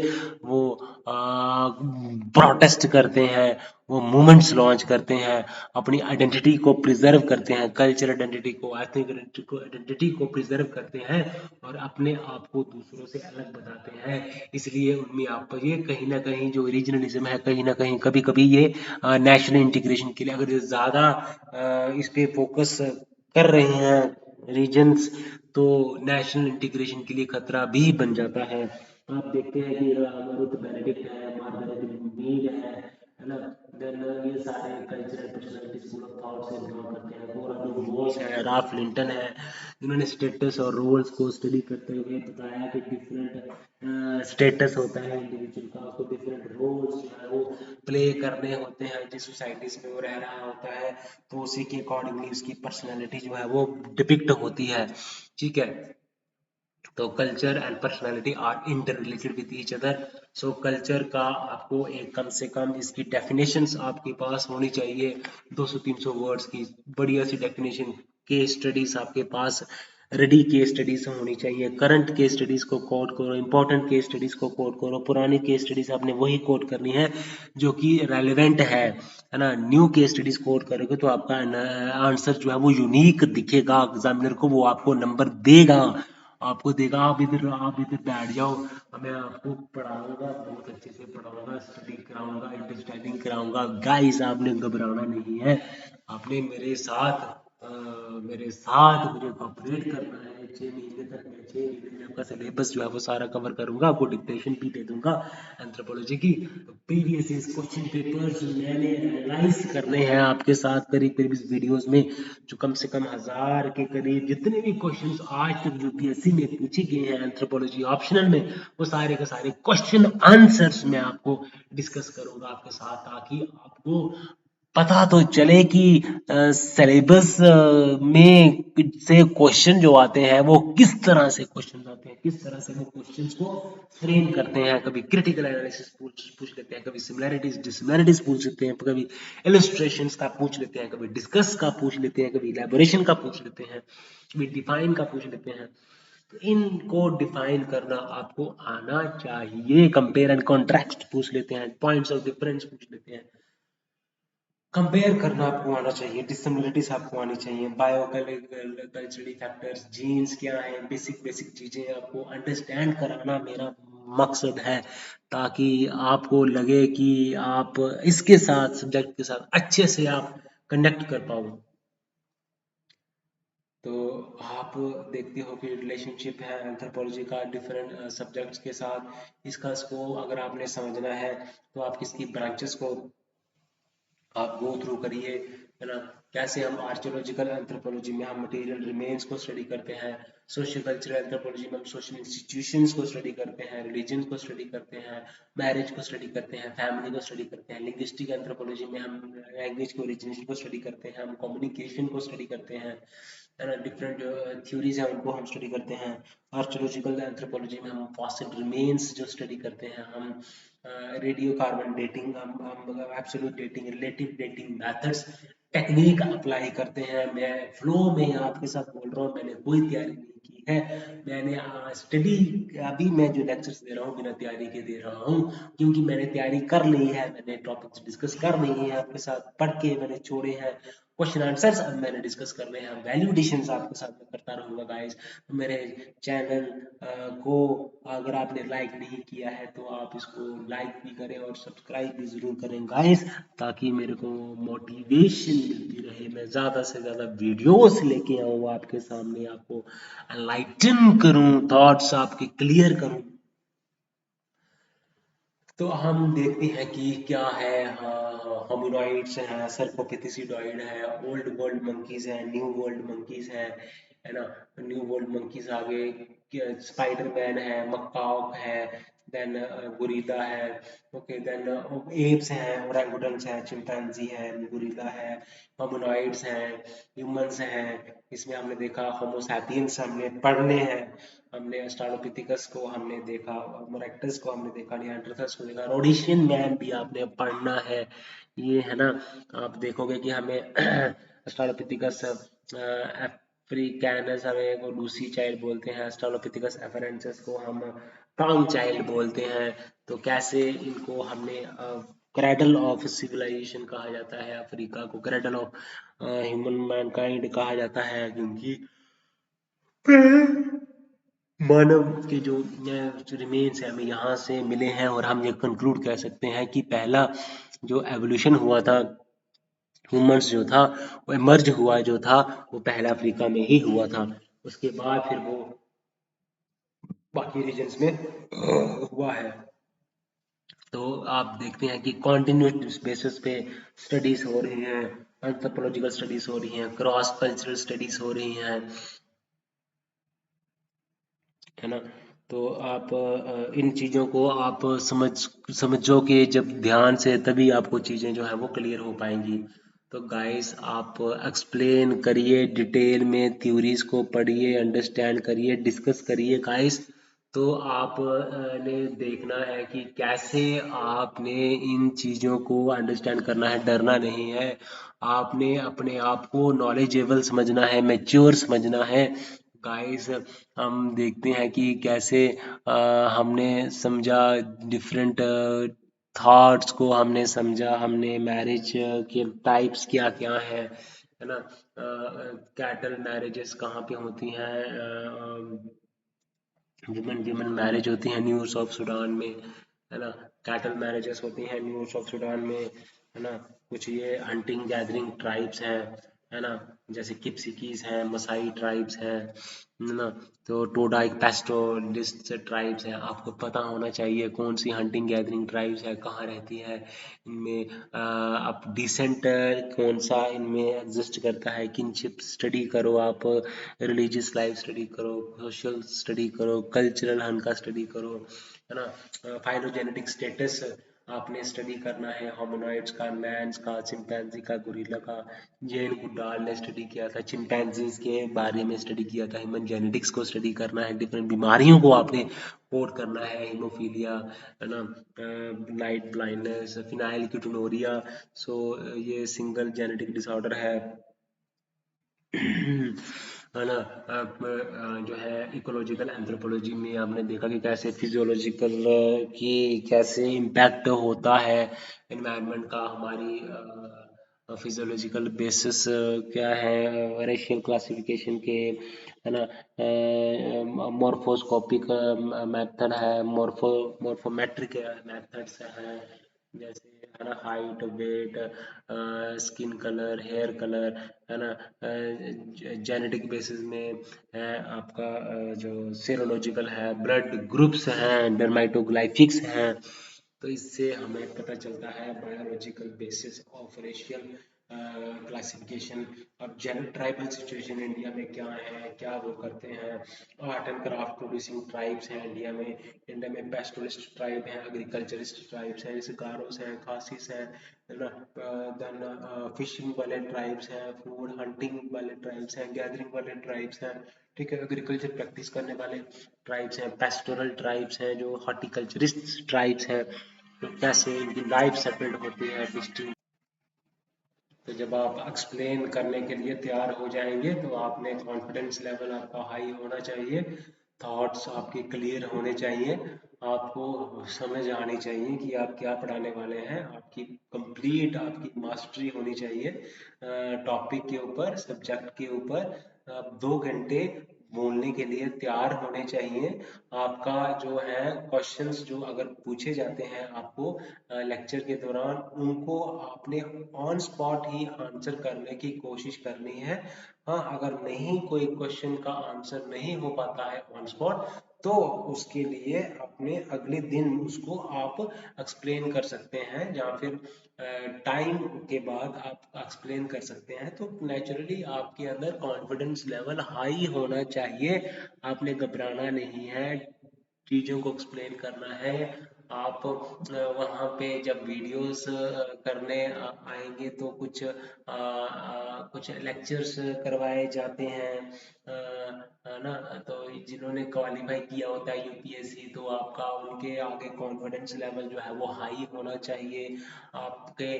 वो प्रोटेस्ट करते हैं, वो मूवमेंट्स लॉन्च करते हैं, अपनी आइडेंटिटी को प्रिजर्व करते हैं, कल्चर आइडेंटिटी को, एथनिक आइडेंटिटी को प्रिजर्व करते हैं और अपने आप को दूसरों से अलग बताते हैं। इसलिए उनमें आप ये कहीं ना कहीं जो रीजनलिज्म है, कहीं ना कहीं कभी कभी ये नेशनल इंटीग्रेशन के लिए अगर ज़्यादा इस पे फोकस कर रहे हैं रीजन्स, तो नेशनल इंटीग्रेशन के लिए खतरा भी बन जाता है। आप देखते हैं कि रुथ बेनेडिक्ट है, मार्गरेट मीड है ना, देन ये सारे cultural personality school of thought से बिलोंग करते हैं। कोरा बोस है, राल्फ लिंटन है, जिन्होंने स्टेटस और रोल्स को स्टडी करते हुए बताया कि डिफरेंट स्टेटस होता है इंडिविजुअल का, उसको डिफरेंट रोल्स जो है वो प्ले करने होते हैं जिस सोसाइटीज में वो रह रहा होता है, तो उसी के अकॉर्डिंगली उसकी पर्सनैलिटी जो है वो डिपिक्ट होती है। ठीक है, तो culture and personality are interrelated with each other. So culture का आपको एक कम से कम इसकी डेफिनेशंस आपके पास होनी चाहिए, 200-300 वर्ड्स की बढ़िया सी डेफिनेशन। केस स्टडीज आपके पास रेडी केस स्टडीज होनी चाहिए, करंट केस स्टडीज को कोट करो, इंपॉर्टेंट केस स्टडीज को कोट करो, पुरानी केस स्टडीज आपने वही कोट करनी है जो कि रेलिवेंट है ना। न्यू केस स्टडीज कोट करोगे तो आपका आंसर जो है वो यूनिक दिखेगा एग्जामिनर को, वो आपको नंबर देगा, आपको देगा। आप इधर बैठ जाओ, मैं आपको पढ़ाऊंगा, बहुत अच्छे से पढ़ाऊंगा, स्टडी कराऊंगा, अंडरस्टैंडिंग कराऊंगा। गाइस आपने घबराना नहीं है, आपने मेरे साथ मुझे कॉपरेट करना है। 6 महीने तक मैं 6 महीने में आपका सिलेबस जो है वो सारा कवर करूंगा, आपको डिक्टेशन भी दे दूंगा एंथ्रोपोलॉजी की। प्रीवियस क्वेश्चन पेपर्स मैंने एनालाइज करने हैं आपके साथ करीब करीब इस वीडियोस में, जो कम से कम 1000 के करीब जितने भी क्वेश्चंस आज तक यूपीएससी में पूछे गए हैं एंथ्रोपोलॉजी ऑप्शनल में, वो सारे के सारे क्वेश्चन आंसर्स मैं आपको डिस्कस करूंगा आपके साथ, ताकि आपको पता तो चले कि सिलेबस में से क्वेश्चन जो आते हैं वो किस तरह से क्वेश्चन आते हैं, किस तरह से वो क्वेश्चंस को फ्रेम करते हैं। कभी क्रिटिकल एनालिसिस पूछ लेते हैं, कभी सिमिलैरिटीज डिसमिलैरिटीज पूछ लेते हैं, कभी इलस्ट्रेशंस का पूछ लेते हैं, कभी डिस्कस का पूछ लेते हैं, कभी इलैबोरेशन का पूछ लेते हैं, कभी डिफाइन का पूछ लेते हैं। तो इनको डिफाइन करना आपको आना चाहिए। कंपेयर एंड कॉन्ट्रास्ट पूछ लेते हैं, पॉइंट्स ऑफ डिफरेंस पूछ लेते हैं, कंपेयर करना आपको आना चाहिए, डिसमिलरिटीज आपको आनी चाहिए, बायो कल्चरली फैक्टर्स, जीन्स क्या है, बेसिक बेसिक चीजें आपको अंडरस्टैंड कराना मेरा मकसद है, ताकि आपको लगे कि आप इसके साथ सब्जेक्ट के साथ अच्छे से आप कनेक्ट कर पाओ। तो आप देखते हो कि रिलेशनशिप है एंथ्रोपोलॉजी का डिफरेंट सब्जेक्ट्स के साथ, इसका स्कोप अगर आपने समझना है तो आप किसकी ब्रांचेस को आप गो थ्रू करिए, है ना। कैसे हम आर्कियोलॉजिकल एंथ्रोपोलॉजी में हम मटेरियल रिमेन्स को स्टडी करते हैं, सोशियो कल्चरल एंथ्रोपोलॉजी में हम सोशल इंस्टीट्यूशंस को स्टडी करते हैं, रिलीजन को स्टडी करते हैं, मैरिज को स्टडी करते हैं, फैमिली को स्टडी करते हैं, लिंग्विस्टिक एंथ्रोपोलॉजी में हम लैंग्वेज के ओरिजिनेशन को स्टडी करते हैं, हम कम्युनिकेशन को स्टडी करते हैं, है ना। डिफरेंट थ्योरीज है उनको हम स्टडी करते हैं। आर्कियोलॉजिकल एंथ्रोपोलॉजी में हम फॉसिल रिमेन्स जो स्टडी करते हैं, हम रेडियो कार्बन डेटिंग, हम absolute dating, relative dating methods technique apply करते हैं। मैं फ्लो में आपके साथ बोल रहा हूँ, मैंने कोई तैयारी नहीं की है, मैंने स्टडी अभी मैं जो लेक्चर्स दे रहा हूँ बिना तैयारी के दे रहा हूँ, क्योंकि मैंने तैयारी कर ली है, मैंने टॉपिक्स डिस्कस कर लिए हैं आपके साथ, पढ़ के मैंने छोड़े हैं क्वेश्चन आंसर्स, अब मैंने डिस्कस करने हैं, वैल्यूडेशंस आपके साथ में करता रहूंगा गाइस। तो मेरे चैनल को अगर आपने लाइक नहीं किया है तो आप इसको लाइक भी करें और सब्सक्राइब भी जरूर करें गाइस, ताकि मेरे को मोटिवेशन मिलती रहे, मैं ज़्यादा से ज़्यादा वीडियोस लेके आऊँ आपके सामने, आपको एनलाइटन करूँ, थॉट्स आपके क्लियर करूँ। तो हम देखते हैं कि क्या है, होमिनॉइड्स हैं, सर्कोपिथिसिडॉइड है, ओल्ड वर्ल्ड मंकीज है, न्यू वर्ल्ड मंकीज है ना। न्यू वर्ल्ड मंकीज आगे स्पाइडरमैन है, मकाओक है, देन गोरिल्ला है, ओके, देन एप्स हैं, ओरेंगुटन्स हैं, चिंपैंजी है, गोरिल्ला है, होमिनॉइड्स हैं, ह्यूमंस हैं। इसमें हमने देखा होमोसैपियंस हमने पढ़ने हैं, हमने ऑस्ट्रालोपिथेकस को हमने देखा, मोरेक्टस को हमने देखा, निएंडरथल्स को देखा, रोडेशियन मैन भी आपने पढ़ना है, ये है ना। आप देखोगे कि हमें ऑस्ट्रालोपिथेकस अफ्रीकैनस हमें वो लूसी चाइल्ड बोलते हैं, ऑस्ट्रालोपिथेकस एफरेंसिस को हम कांग चाइल्ड बोलते हैं। तो कैसे इनको हमने क्रैडल ऑफ सिविलाइजेशन कहा जाता है, अफ्रीका को क्रैडल ऑफ ह्यूमन मैनकाइंड कहा जाता है, क्योंकि मानव के जो रिमेन्स है हमें यहाँ से मिले हैं, और हम ये कंक्लूड कर सकते हैं कि पहला जो एवोल्यूशन हुआ था ह्यूमंस जो था, वो इमर्ज हुआ जो था, वो पहला अफ्रीका में ही हुआ था। उसके बाद फिर वो बाकी रीजन्स में हुआ है। तो आप देखते हैं कि कॉन्टिन्यूस बेसिस पे स्टडीज हो रही हैं, एंथ्रोपोलॉजिकल स्टडीज हो रही हैं, क्रॉस कल्चरल स्टडीज हो रही हैं, है ना। तो आप इन चीज़ों को आप समझोगे जब ध्यान से, तभी आपको चीज़ें जो है वो क्लियर हो पाएंगी। तो गाइस आप एक्सप्लेन करिए डिटेल में, थ्योरीज को पढ़िए, अंडरस्टैंड करिए, डिस्कस करिए गाइस। तो आप ने देखना है कि कैसे आपने इन चीज़ों को अंडरस्टैंड करना है, डरना नहीं है। आपने अपने आप को नॉलेजेबल समझना है, मैच्योर समझना है गाइस। हम देखते हैं कि कैसे हमने समझा डिफरेंट थॉट्स को, हमने समझा, हमने मैरिज के टाइप्स क्या क्या है ना। कैटल मैरिजेस कहाँ पे होती हैं, विमेन विमेन मैरिज होती है न्यू साउथ सूडान में, है ना। कैटल मैरिजेस होती हैं न्यू साउथ सूडान में, है ना। कुछ ये हंटिंग गैदरिंग ट्राइब्स हैं, है ना, जैसे किप्सिकीज हैं, मसाई ट्राइब्स हैं, है ना। तो टोडाई पैस्टोलिस्ट ट्राइब्स हैं। आपको पता होना चाहिए कौन सी हंटिंग गैदरिंग ट्राइब्स है, कहाँ रहती है, इनमें आप डिसेंट कौन सा इनमें एग्जिस्ट करता है, किनशिप स्टडी करो आप, रिलीजियस लाइफ स्टडी करो, सोशल स्टडी करो, कल्चरल हन का स्टडी करो, है ना। फाइलोजेनेटिक स्टेटस आपने स्टडी करना है, होमोनॉइड्स का, मैन्स का, चिंपैंजी का, गोरिल्ला का। जेन गुडाल ने स्टडी किया था, चिंपैंजीज के बारे में स्टडी किया था, ह्यूमन जेनेटिक्स को स्टडी करना है, डिफरेंट बीमारियों को आपने कोड करना है, हीमोफीलिया, है ना, नाइट ब्लाइंडनेस, फिनाइल कीटोनुरिया। सो ये सिंगल जेनेटिक डिसऑर्डर है, है ना। जो है इकोलॉजिकल एंथ्रोपोलॉजी में आपने देखा कि कैसे फिजियोलॉजिकल की कैसे इम्पैक्ट होता है एनवायरनमेंट का, हमारी फिजियोलॉजिकल बेसिस क्या है, रेशियल क्लासिफिकेशन के, है ना। मॉर्फोस्कोपिक मेथड है, मॉर्फोमेट्रिक मेथड्स हैं, जैसे है ना height, weight, skin colour, hair colour, है ना। जेनेटिक बेसिस में है आपका जो सेरोलॉजिकल है, ब्लड ग्रुप्स हैं, डर्माटोग्लाइफिक्स हैं। तो इससे हमें पता चलता है biological basis of racial classification. अब जनरल ट्राइबल सिचुएशन इंडिया में क्या है, क्या वो करते हैं। Art and craft producing tribes हैं इंडिया में, इंडिया में पेस्टोलिस्ट ट्राइब हैं, एग्रीकल्चरिस्ट ट्राइब्स हैं, जैसे गारोस हैं, खासिस हैं, है ना। देन फिशिंग वाले ट्राइब्स हैं, फूड हंटिंग वाले ट्राइब्स हैं, गैदरिंग वाले ट्राइब्स हैं, ठीक है, एग्रीकल्चर प्रैक्टिस करने वाले ट्राइब्स हैं, पेस्टोरल ट्राइब्स हैं, जो हॉर्टिकल्चरिस्ट ट्राइब्स हैं। तो कैसे इनकी लाइफ सेटल्ड होती है डिस्टिंग। तो जब आप एक्सप्लेन करने के लिए तैयार हो जाएंगे, तो आपने कॉन्फिडेंस लेवल आपका हाई होना चाहिए, थॉट्स आपके क्लियर होने चाहिए, आपको समझ आनी चाहिए कि आप क्या पढ़ाने वाले हैं, आपकी कंप्लीट आपकी मास्टरी होनी चाहिए टॉपिक के ऊपर, सब्जेक्ट के ऊपर। आप 2 घंटे बोलने के लिए तैयार होने चाहिए। आपका जो है क्वेश्चंस जो अगर पूछे जाते हैं आपको लेक्चर के दौरान, उनको आपने ऑन स्पॉट ही आंसर करने की कोशिश करनी है। हाँ, अगर नहीं कोई क्वेश्चन का आंसर नहीं हो पाता है ऑन स्पॉट, तो उसके लिए अपने अगले दिन उसको आप एक्सप्लेन कर सकते हैं, या फिर टाइम के बाद आप एक्सप्लेन कर सकते हैं। तो नेचुरली आपके अंदर कॉन्फिडेंस लेवल हाई होना चाहिए, आपने घबराना नहीं है, चीज़ों को एक्सप्लेन करना है। आप वहाँ पे जब वीडियोस करने आएंगे तो कुछ लेक्चर्स करवाए जाते हैं, है ना। तो जिन्होंने क्वालिफाई किया होता है यूपीएससी, तो आपका उनके आगे कॉन्फिडेंस लेवल जो है वो हाई होना चाहिए। आपके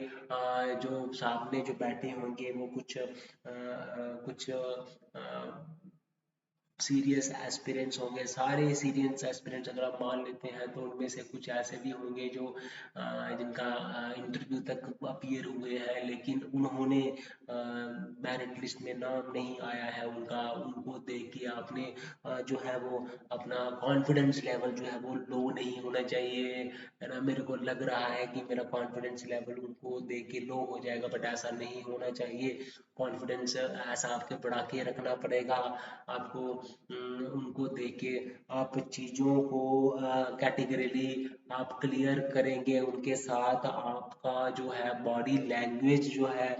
जो सामने जो बैठे होंगे वो कुछ सीरियस एस्पिरेंट्स होंगे, सारे सीरियस एस्पिरेंट्स अगर आप मान लेते हैं, तो उनमें से कुछ ऐसे भी होंगे जो जिनका इंटरव्यू तक अपीयर हुए हैं, लेकिन उन्होंने मेरिट लिस्ट में नाम नहीं आया है उनका। उनको देख के आपने जो है वो अपना कॉन्फिडेंस लेवल जो है वो लो नहीं होना चाहिए, है ना। मेरे को लग रहा है कि मेरा कॉन्फिडेंस लेवल उनको देख के लो हो जाएगा, बट ऐसा नहीं होना चाहिए। कॉन्फिडेंस ऐसा आपके बढ़ा के रखना पड़ेगा आपको। उनको देख के आप चीज़ों को कैटेगरीली आप क्लियर करेंगे उनके साथ। आपका जो है बॉडी लैंग्वेज जो है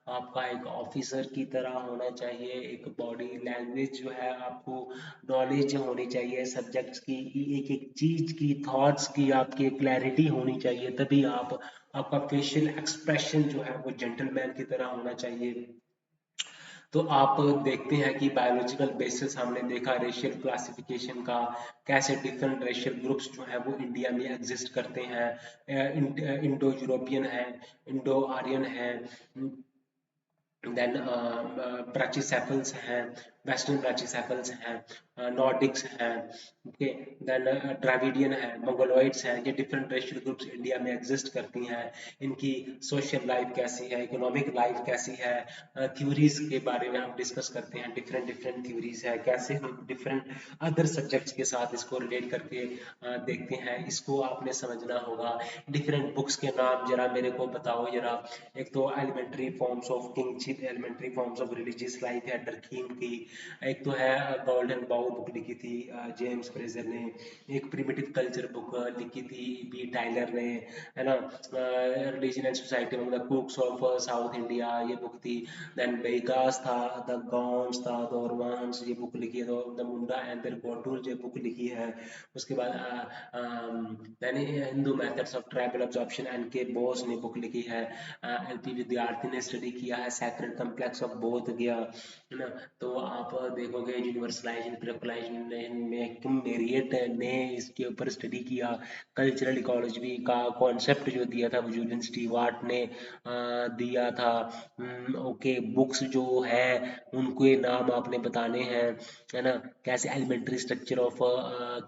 आपका एक ऑफिसर की तरह होना चाहिए। एक बॉडी लैंग्वेज जो है आपको नॉलेज होनी चाहिए सब्जेक्ट्स की, एक एक चीज की, थॉट्स की आपकी क्लैरिटी होनी चाहिए, तभी आपका फेशियल एक्सप्रेशन जो है वो जेंटलमैन की तरह होना चाहिए। तो आप देखते हैं कि बायोलॉजिकल बेसिस हमने देखा रेशियल क्लासिफिकेशन का, कैसे डिफरेंट रेशियल ग्रुप्स जो है वो इंडिया में एग्जिस्ट करते हैं। इंडो यूरोपियन है, इंडो आर्यन है, देन ब्राचिसेफल्स हैं, वेस्टर्न ब्राचिसेफल्स हैं, नॉर्डिक्स हैं, ओके, देन द्रविडियन है, मंगोलॉइड्स हैं। ये डिफरेंट रेशियल ग्रुप्स इंडिया में एग्जिस्ट करती हैं। इनकी सोशल लाइफ कैसी है, इकोनॉमिक लाइफ कैसी है, थ्योरीज के बारे में हम डिस्कस करते हैं। डिफरेंट डिफरेंट थ्योरीज है, कैसे हम डिफरेंट अदर सब्जेक्ट्स के साथ इसको रिलेट करके देखते हैं, इसको आपने समझना होगा। डिफरेंट बुक्स के नाम जरा मेरे को बताओ जरा। एक तो elementary forms of kingship, elementary forms of religious life है डरकीम की। एक तो है गोल्डन बाउ बुक लिखी थी जेम्स फ्रेजर ने। एक प्रिमिटिव कल्चर बुक लिखी थी बी टाइलर ने, है ना। Religion and society among the Coorgs of South India, ये बुक थी। देन बेगास था, द गॉन्स था, द ओरवान्स, ये बुक लिखी है। The Munda and their Ghotul, ये बुक लिखी है। उसके बाद then Hindu methods of tribal absorption, N K Bose ने बुक लिखी है। एलपी विद्यार्थी ने स्टडी किया है सैक्रेड कम्प्लेक्स ऑफ बोध गया, है ना। तो आप देखोगे यूनिवर्सलाइजेशन प्रिपलाइजेशन में किम मेरियट ने इसके ऊपर स्टडी किया। कल्चरल इकोलॉजी का कॉन्सेप्ट जो दिया था वो जूलियन स्टीवार्ट ने दिया था। ओके, बुक्स जो है उनके नाम आपने बताने हैं, है ना। कैसे एलिमेंट्री स्ट्रक्चर ऑफ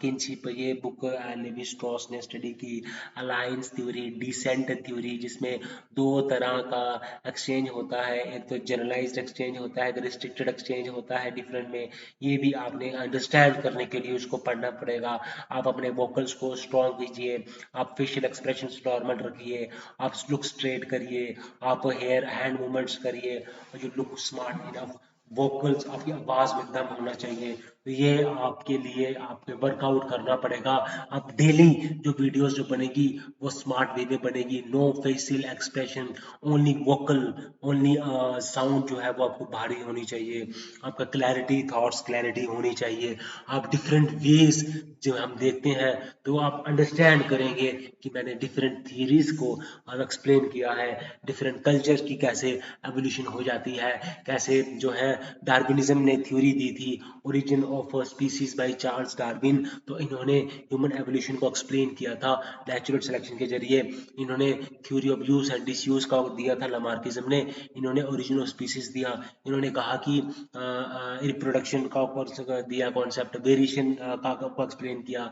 किनशिप, ये बुक लेवी स्ट्रॉस ने स्टडी की। अलायंस थ्योरी, डिसेंट थ्योरी, जिसमें दो तरह का एक्सचेंज होता है, एक तो जनरलाइज्ड एक्सचेंज होता है, एक रिस्ट्रिक्टेड एक्सचेंज होता है डिफरेंट में। ये भी आपने अंडरस्टैंड करने के लिए उसको पढ़ना पड़ेगा। आप अपने वोकल्स को स्ट्रॉन्ग कीजिए, आप फेशियल एक्सप्रेशन नॉर्मल रखिए, आप लुक स्ट्रेट करिए, आप हेयर हैंड मूवमेंट्स करिए, और you look smart enough. Vocals, आपकी आवाज में दम होना चाहिए। तो ये आपके लिए आपके वर्कआउट करना पड़ेगा। आप डेली जो वीडियोस जो बनेगी वो स्मार्ट वे में बनेगी, no facial expression, only vocal, only sound जो है वो आपको भारी होनी चाहिए। आपका क्लैरिटी, थॉट्स क्लैरिटी होनी चाहिए। आप डिफरेंट वेज जो हम देखते हैं तो आप अंडरस्टैंड करेंगे कि मैंने डिफरेंट थियरीज को अब एक्सप्लेन किया है, डिफरेंट कल्चर की कैसे एवोल्यूशन हो जाती है, कैसे जो है डार्विनिज्म ने थ्योरी दी थी origin of species by Charles Darwin. तो इन्होंने ह्यूमन एवोल्यूशन को एक्सप्लेन किया था नेचुरल सिलेक्शन के जरिए। इन्होंने theory of use and disuse का दिया था लामार्किज्म ने। इन्होंने ओरिजिन ऑफ स्पीसीज दिया। इन्होंने कहा कि रिप्रोडक्शन का दिया कॉन्सेप्ट, वेरिएशन को एक्सप्लेन किया,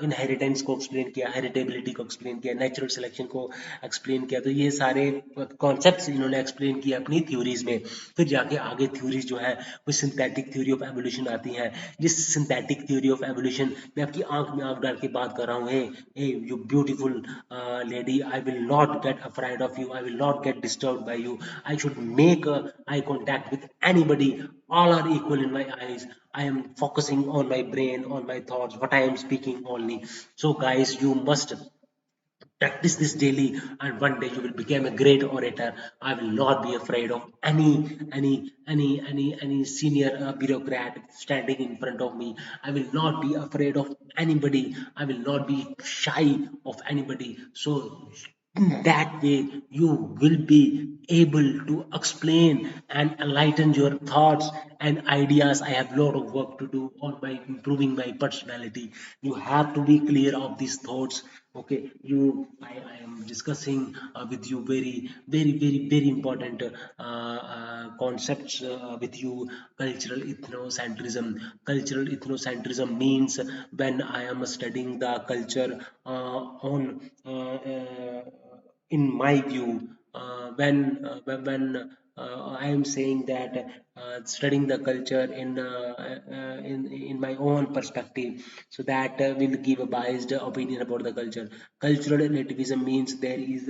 इनहेरिटेंस को एक्सप्लेन किया, हेरिटेबिलिटी को एक्सप्लेन किया, नेचुरल सिलेक्शन को एक्सप्लेन किया। तो ये सारे कॉन्सेप्ट्स इन्होंने एक्सप्लेन किया अपनी थ्योरीज में। फिर जाके आगे थ्योरीज जो है वो synthetic theory of evolution evolution आती है, जिस सिंथेटिक थ्योरी ऑफ एवोल्यूशन, मैं आपकी आंख में आंख डाल के बात कर रहा हूँ, hey you beautiful lady, I will not get afraid of you, I will not get disturbed by you, I should make eye contact with anybody, all are equal in my eyes, I am focusing on my brain, on my thoughts, what I am speaking only. So guys, you must practice this daily, and one day you will become a great orator. I will not be afraid of any senior bureaucrat standing in front of me. I will not be afraid of anybody. I will not be shy of anybody. So that way you will be able to explain and enlighten your thoughts and ideas. I have a lot of work to do on my improving my personality. You have to be clear of these thoughts. Okay, I am discussing with you very important concepts with you. Cultural ethnocentrism. Cultural ethnocentrism means when I am studying the culture on in my view, when I am saying that studying the culture in my own perspective, so that will give a biased opinion about the culture. Cultural relativism means there is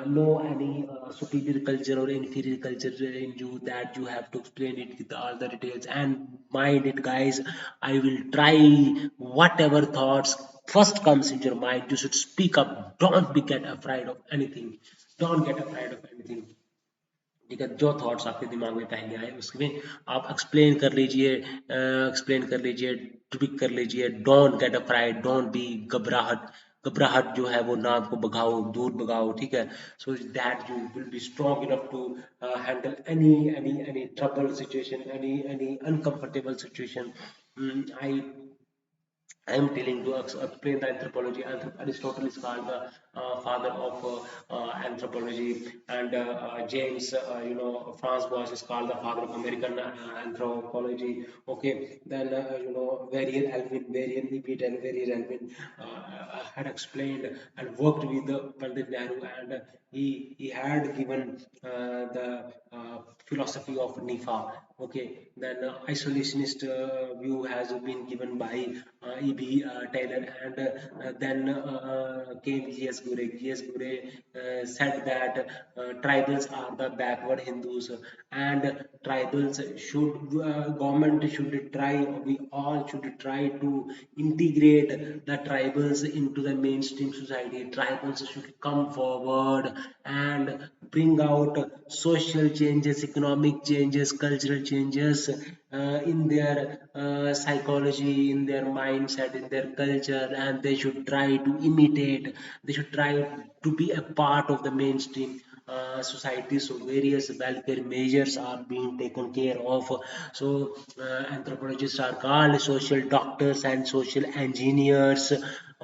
no any superior culture or inferior culture in you, that you have to explain it with all the details. And mind it, guys, I will try whatever thoughts first comes in your mind. You should speak up. Don't be get afraid of anything. Don't get afraid of anything. ठीक है, जो thoughts आपके दिमाग में पहले आए उसमें आप एक्सप्लेन कर लीजिए, ट्विक कर लीजिए। Don't get afraid, don't be घबराहट। घबराहट जो है वो ना आपको भगाओ, दूर भगाओ, ठीक है। So that you will be strong enough to handle any trouble situation, any uncomfortable situation. I I am telling to explain the anthropology. Aristotle is called the father of anthropology, and James, Franz Boas is called the father of American anthropology. Okay, then Varian Ebert and Varian Elvin had explained and worked with Pandit Nehru, and he had given the philosophy of Nifa. Okay, then isolationist view has been given by E.B. Taylor, and then came G.S. Gure. G.S. Gure said that tribals are the backward Hindus, and tribals should government should try. We all should try to integrate the tribals into the mainstream society. Tribals should come forward and bring out social changes, economic changes, cultural changes in their psychology, in their mindset, in their culture, and they should try to imitate, they should try to be a part of the mainstream society. So various welfare measures are being taken care of. So anthropologists are called social doctors and social engineers.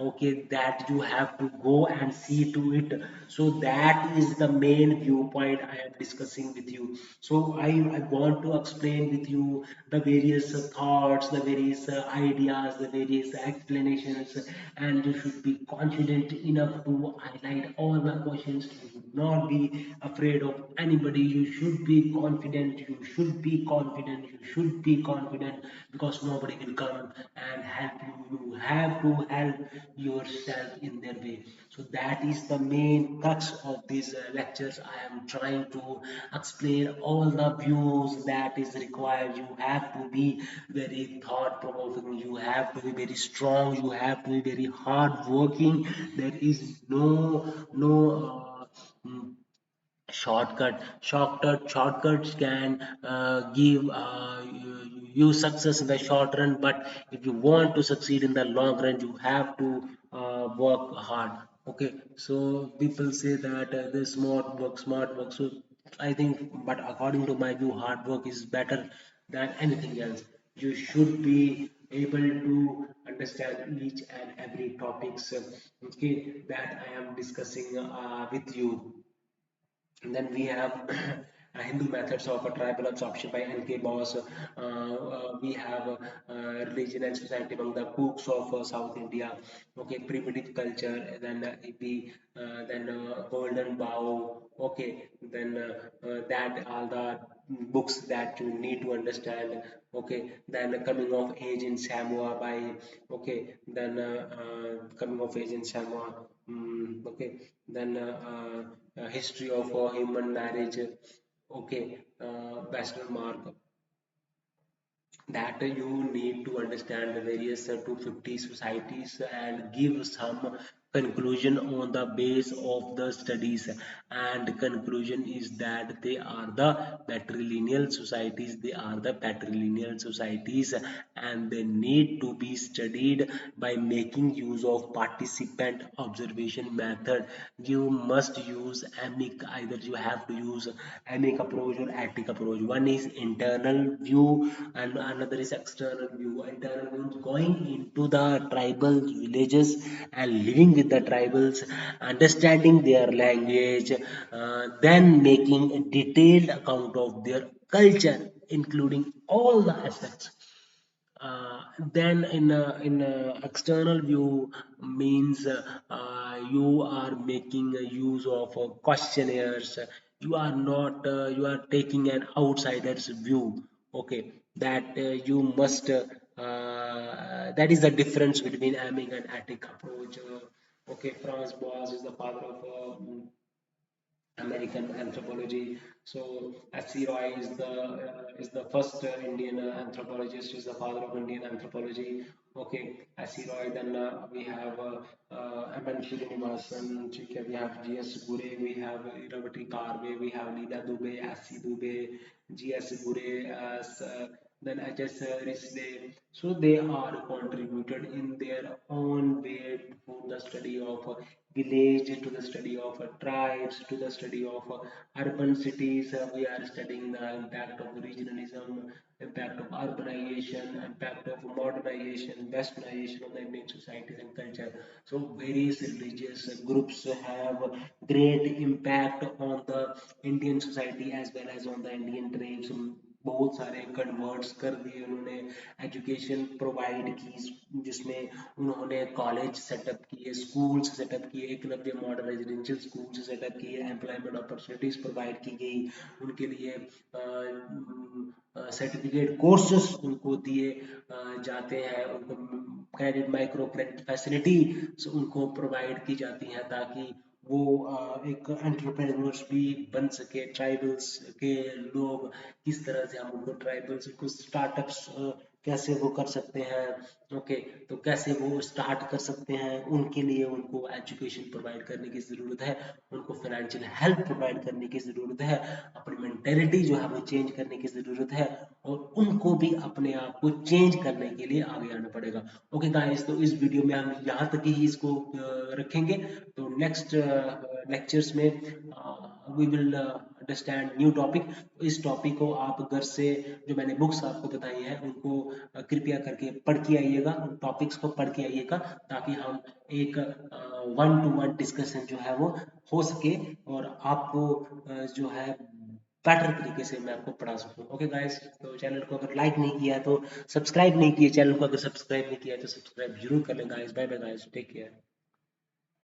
Okay, that you have to go and see to it. So that is the main viewpoint I am discussing with you. So I want to explain with you the various thoughts, the various ideas, the various explanations, and you should be confident enough to highlight all the questions. You should not be afraid of anybody. You should be confident. You should be confident. You should be confident, because nobody will come and help you. You have to help yourself in their way. So that is the main crux of these lectures. I am trying to explain all the views that is required. You have to be very thought provoking. You have to be very strong. You have to be very hard working. There is no shortcuts can give you success in the short run, but if you want to succeed in the long run, you have to work hard. Okay, so people say that the smart work. So I think, but according to my view, hard work is better than anything else. You should be able to understand each and every topics, okay, that I am discussing with you. And then we have Hindu methods of a tribal absorption by N.K. Bose. We have religion and society among the cooks of South India. Okay, primitive culture. Then then Golden Bough. Okay, then that all the books that you need to understand. Okay, then coming of age in Samoa by. Okay, then coming of age in Samoa. Okay, then history of human marriage. Okay, Western mark that you need to understand the various 250 societies and give some conclusion on the base of the studies, and conclusion is that they are the patrilineal societies, and they need to be studied by making use of participant observation method. You must use amic, either you have to use amic approach or attic approach. One is internal view and another is external view. Internal view is going into the tribal villages and living with the tribals, understanding their language, then making a detailed account of their culture, including all the aspects. Then in external view means you are making use of questionnaires. You are not you are taking an outsider's view. Okay, that you must that is the difference between amic and attic approach. Okay, Franz Boas is the father of American anthropology. So S.C. Roy is the first Indian anthropologist, is the father of Indian anthropology. Okay, S.C. Roy. Then we have M.N. Srinivasan, we have G.S. Gure, we have Iravati Karve, we have Leela Dubey, S.C. Dubey, G.S. Gure, then H.S. Risde. So they are contributed in their own way for the study of village, to the study of tribes, to the study of urban cities. We are studying the impact of regionalism, impact of urbanization, impact of modernization, westernization of the Indian society and culture. So various religious groups have great impact on the Indian society as well as on the Indian tribes. बहुत सारे converts कर दिए उन्होंने, education provide की जिसमें उन्होंने college setup किए, schools setup किए, Eklavya model residential schools setup किए, एम्प्लॉयमेंट अपॉर्चुनिटीज प्रोवाइड की गई उनके लिए, सर्टिफिकेट कोर्सेस उनको दिए जाते हैं, उनको क्रेडिट माइक्रो क्रेडिट फैसिलिटी उनको प्रोवाइड की जाती हैं ताकि वो एक एंटरप्रेन्योर्स भी बन सके। ट्राइबल्स के लोग किस तरह से हम उनको ट्राइबल्स को स्टार्टअप्स कैसे वो कर सकते हैं। ओके, तो कैसे वो स्टार्ट कर सकते हैं, उनके लिए उनको एजुकेशन प्रोवाइड करने की ज़रूरत है, उनको फाइनेंशियल हेल्प प्रोवाइड करने की ज़रूरत है, अपनी मेंटेलिटी जो है वो चेंज करने की ज़रूरत है, और उनको भी अपने आप को चेंज करने के लिए आगे आना पड़ेगा। ओके गाइस, तो इस वीडियो में हम यहाँ तक ही इसको रखेंगे। तो नेक्स्ट लेक्चर्स में we will understand new topic. इस टॉपिक को आप घर से जो मैंने बुक्स आपको बताई है उनको कृपया करके पढ़ के आइएगा, उन टॉपिक्स को पढ़ के आइएगा, ताकि हम एक वन टू वन डिस्कशन जो है वो हो सके और आपको जो है बेटर तरीके से मैं आपको पढ़ा सकूं। ओके गाइस, तो चैनल को अगर लाइक नहीं किया है तो सब्सक्राइब नहीं किया, चैनल को अगर सब्सक्राइब नहीं किया है तो सब्सक्राइब जरूर कर लें guys. Bye bye guys, take care.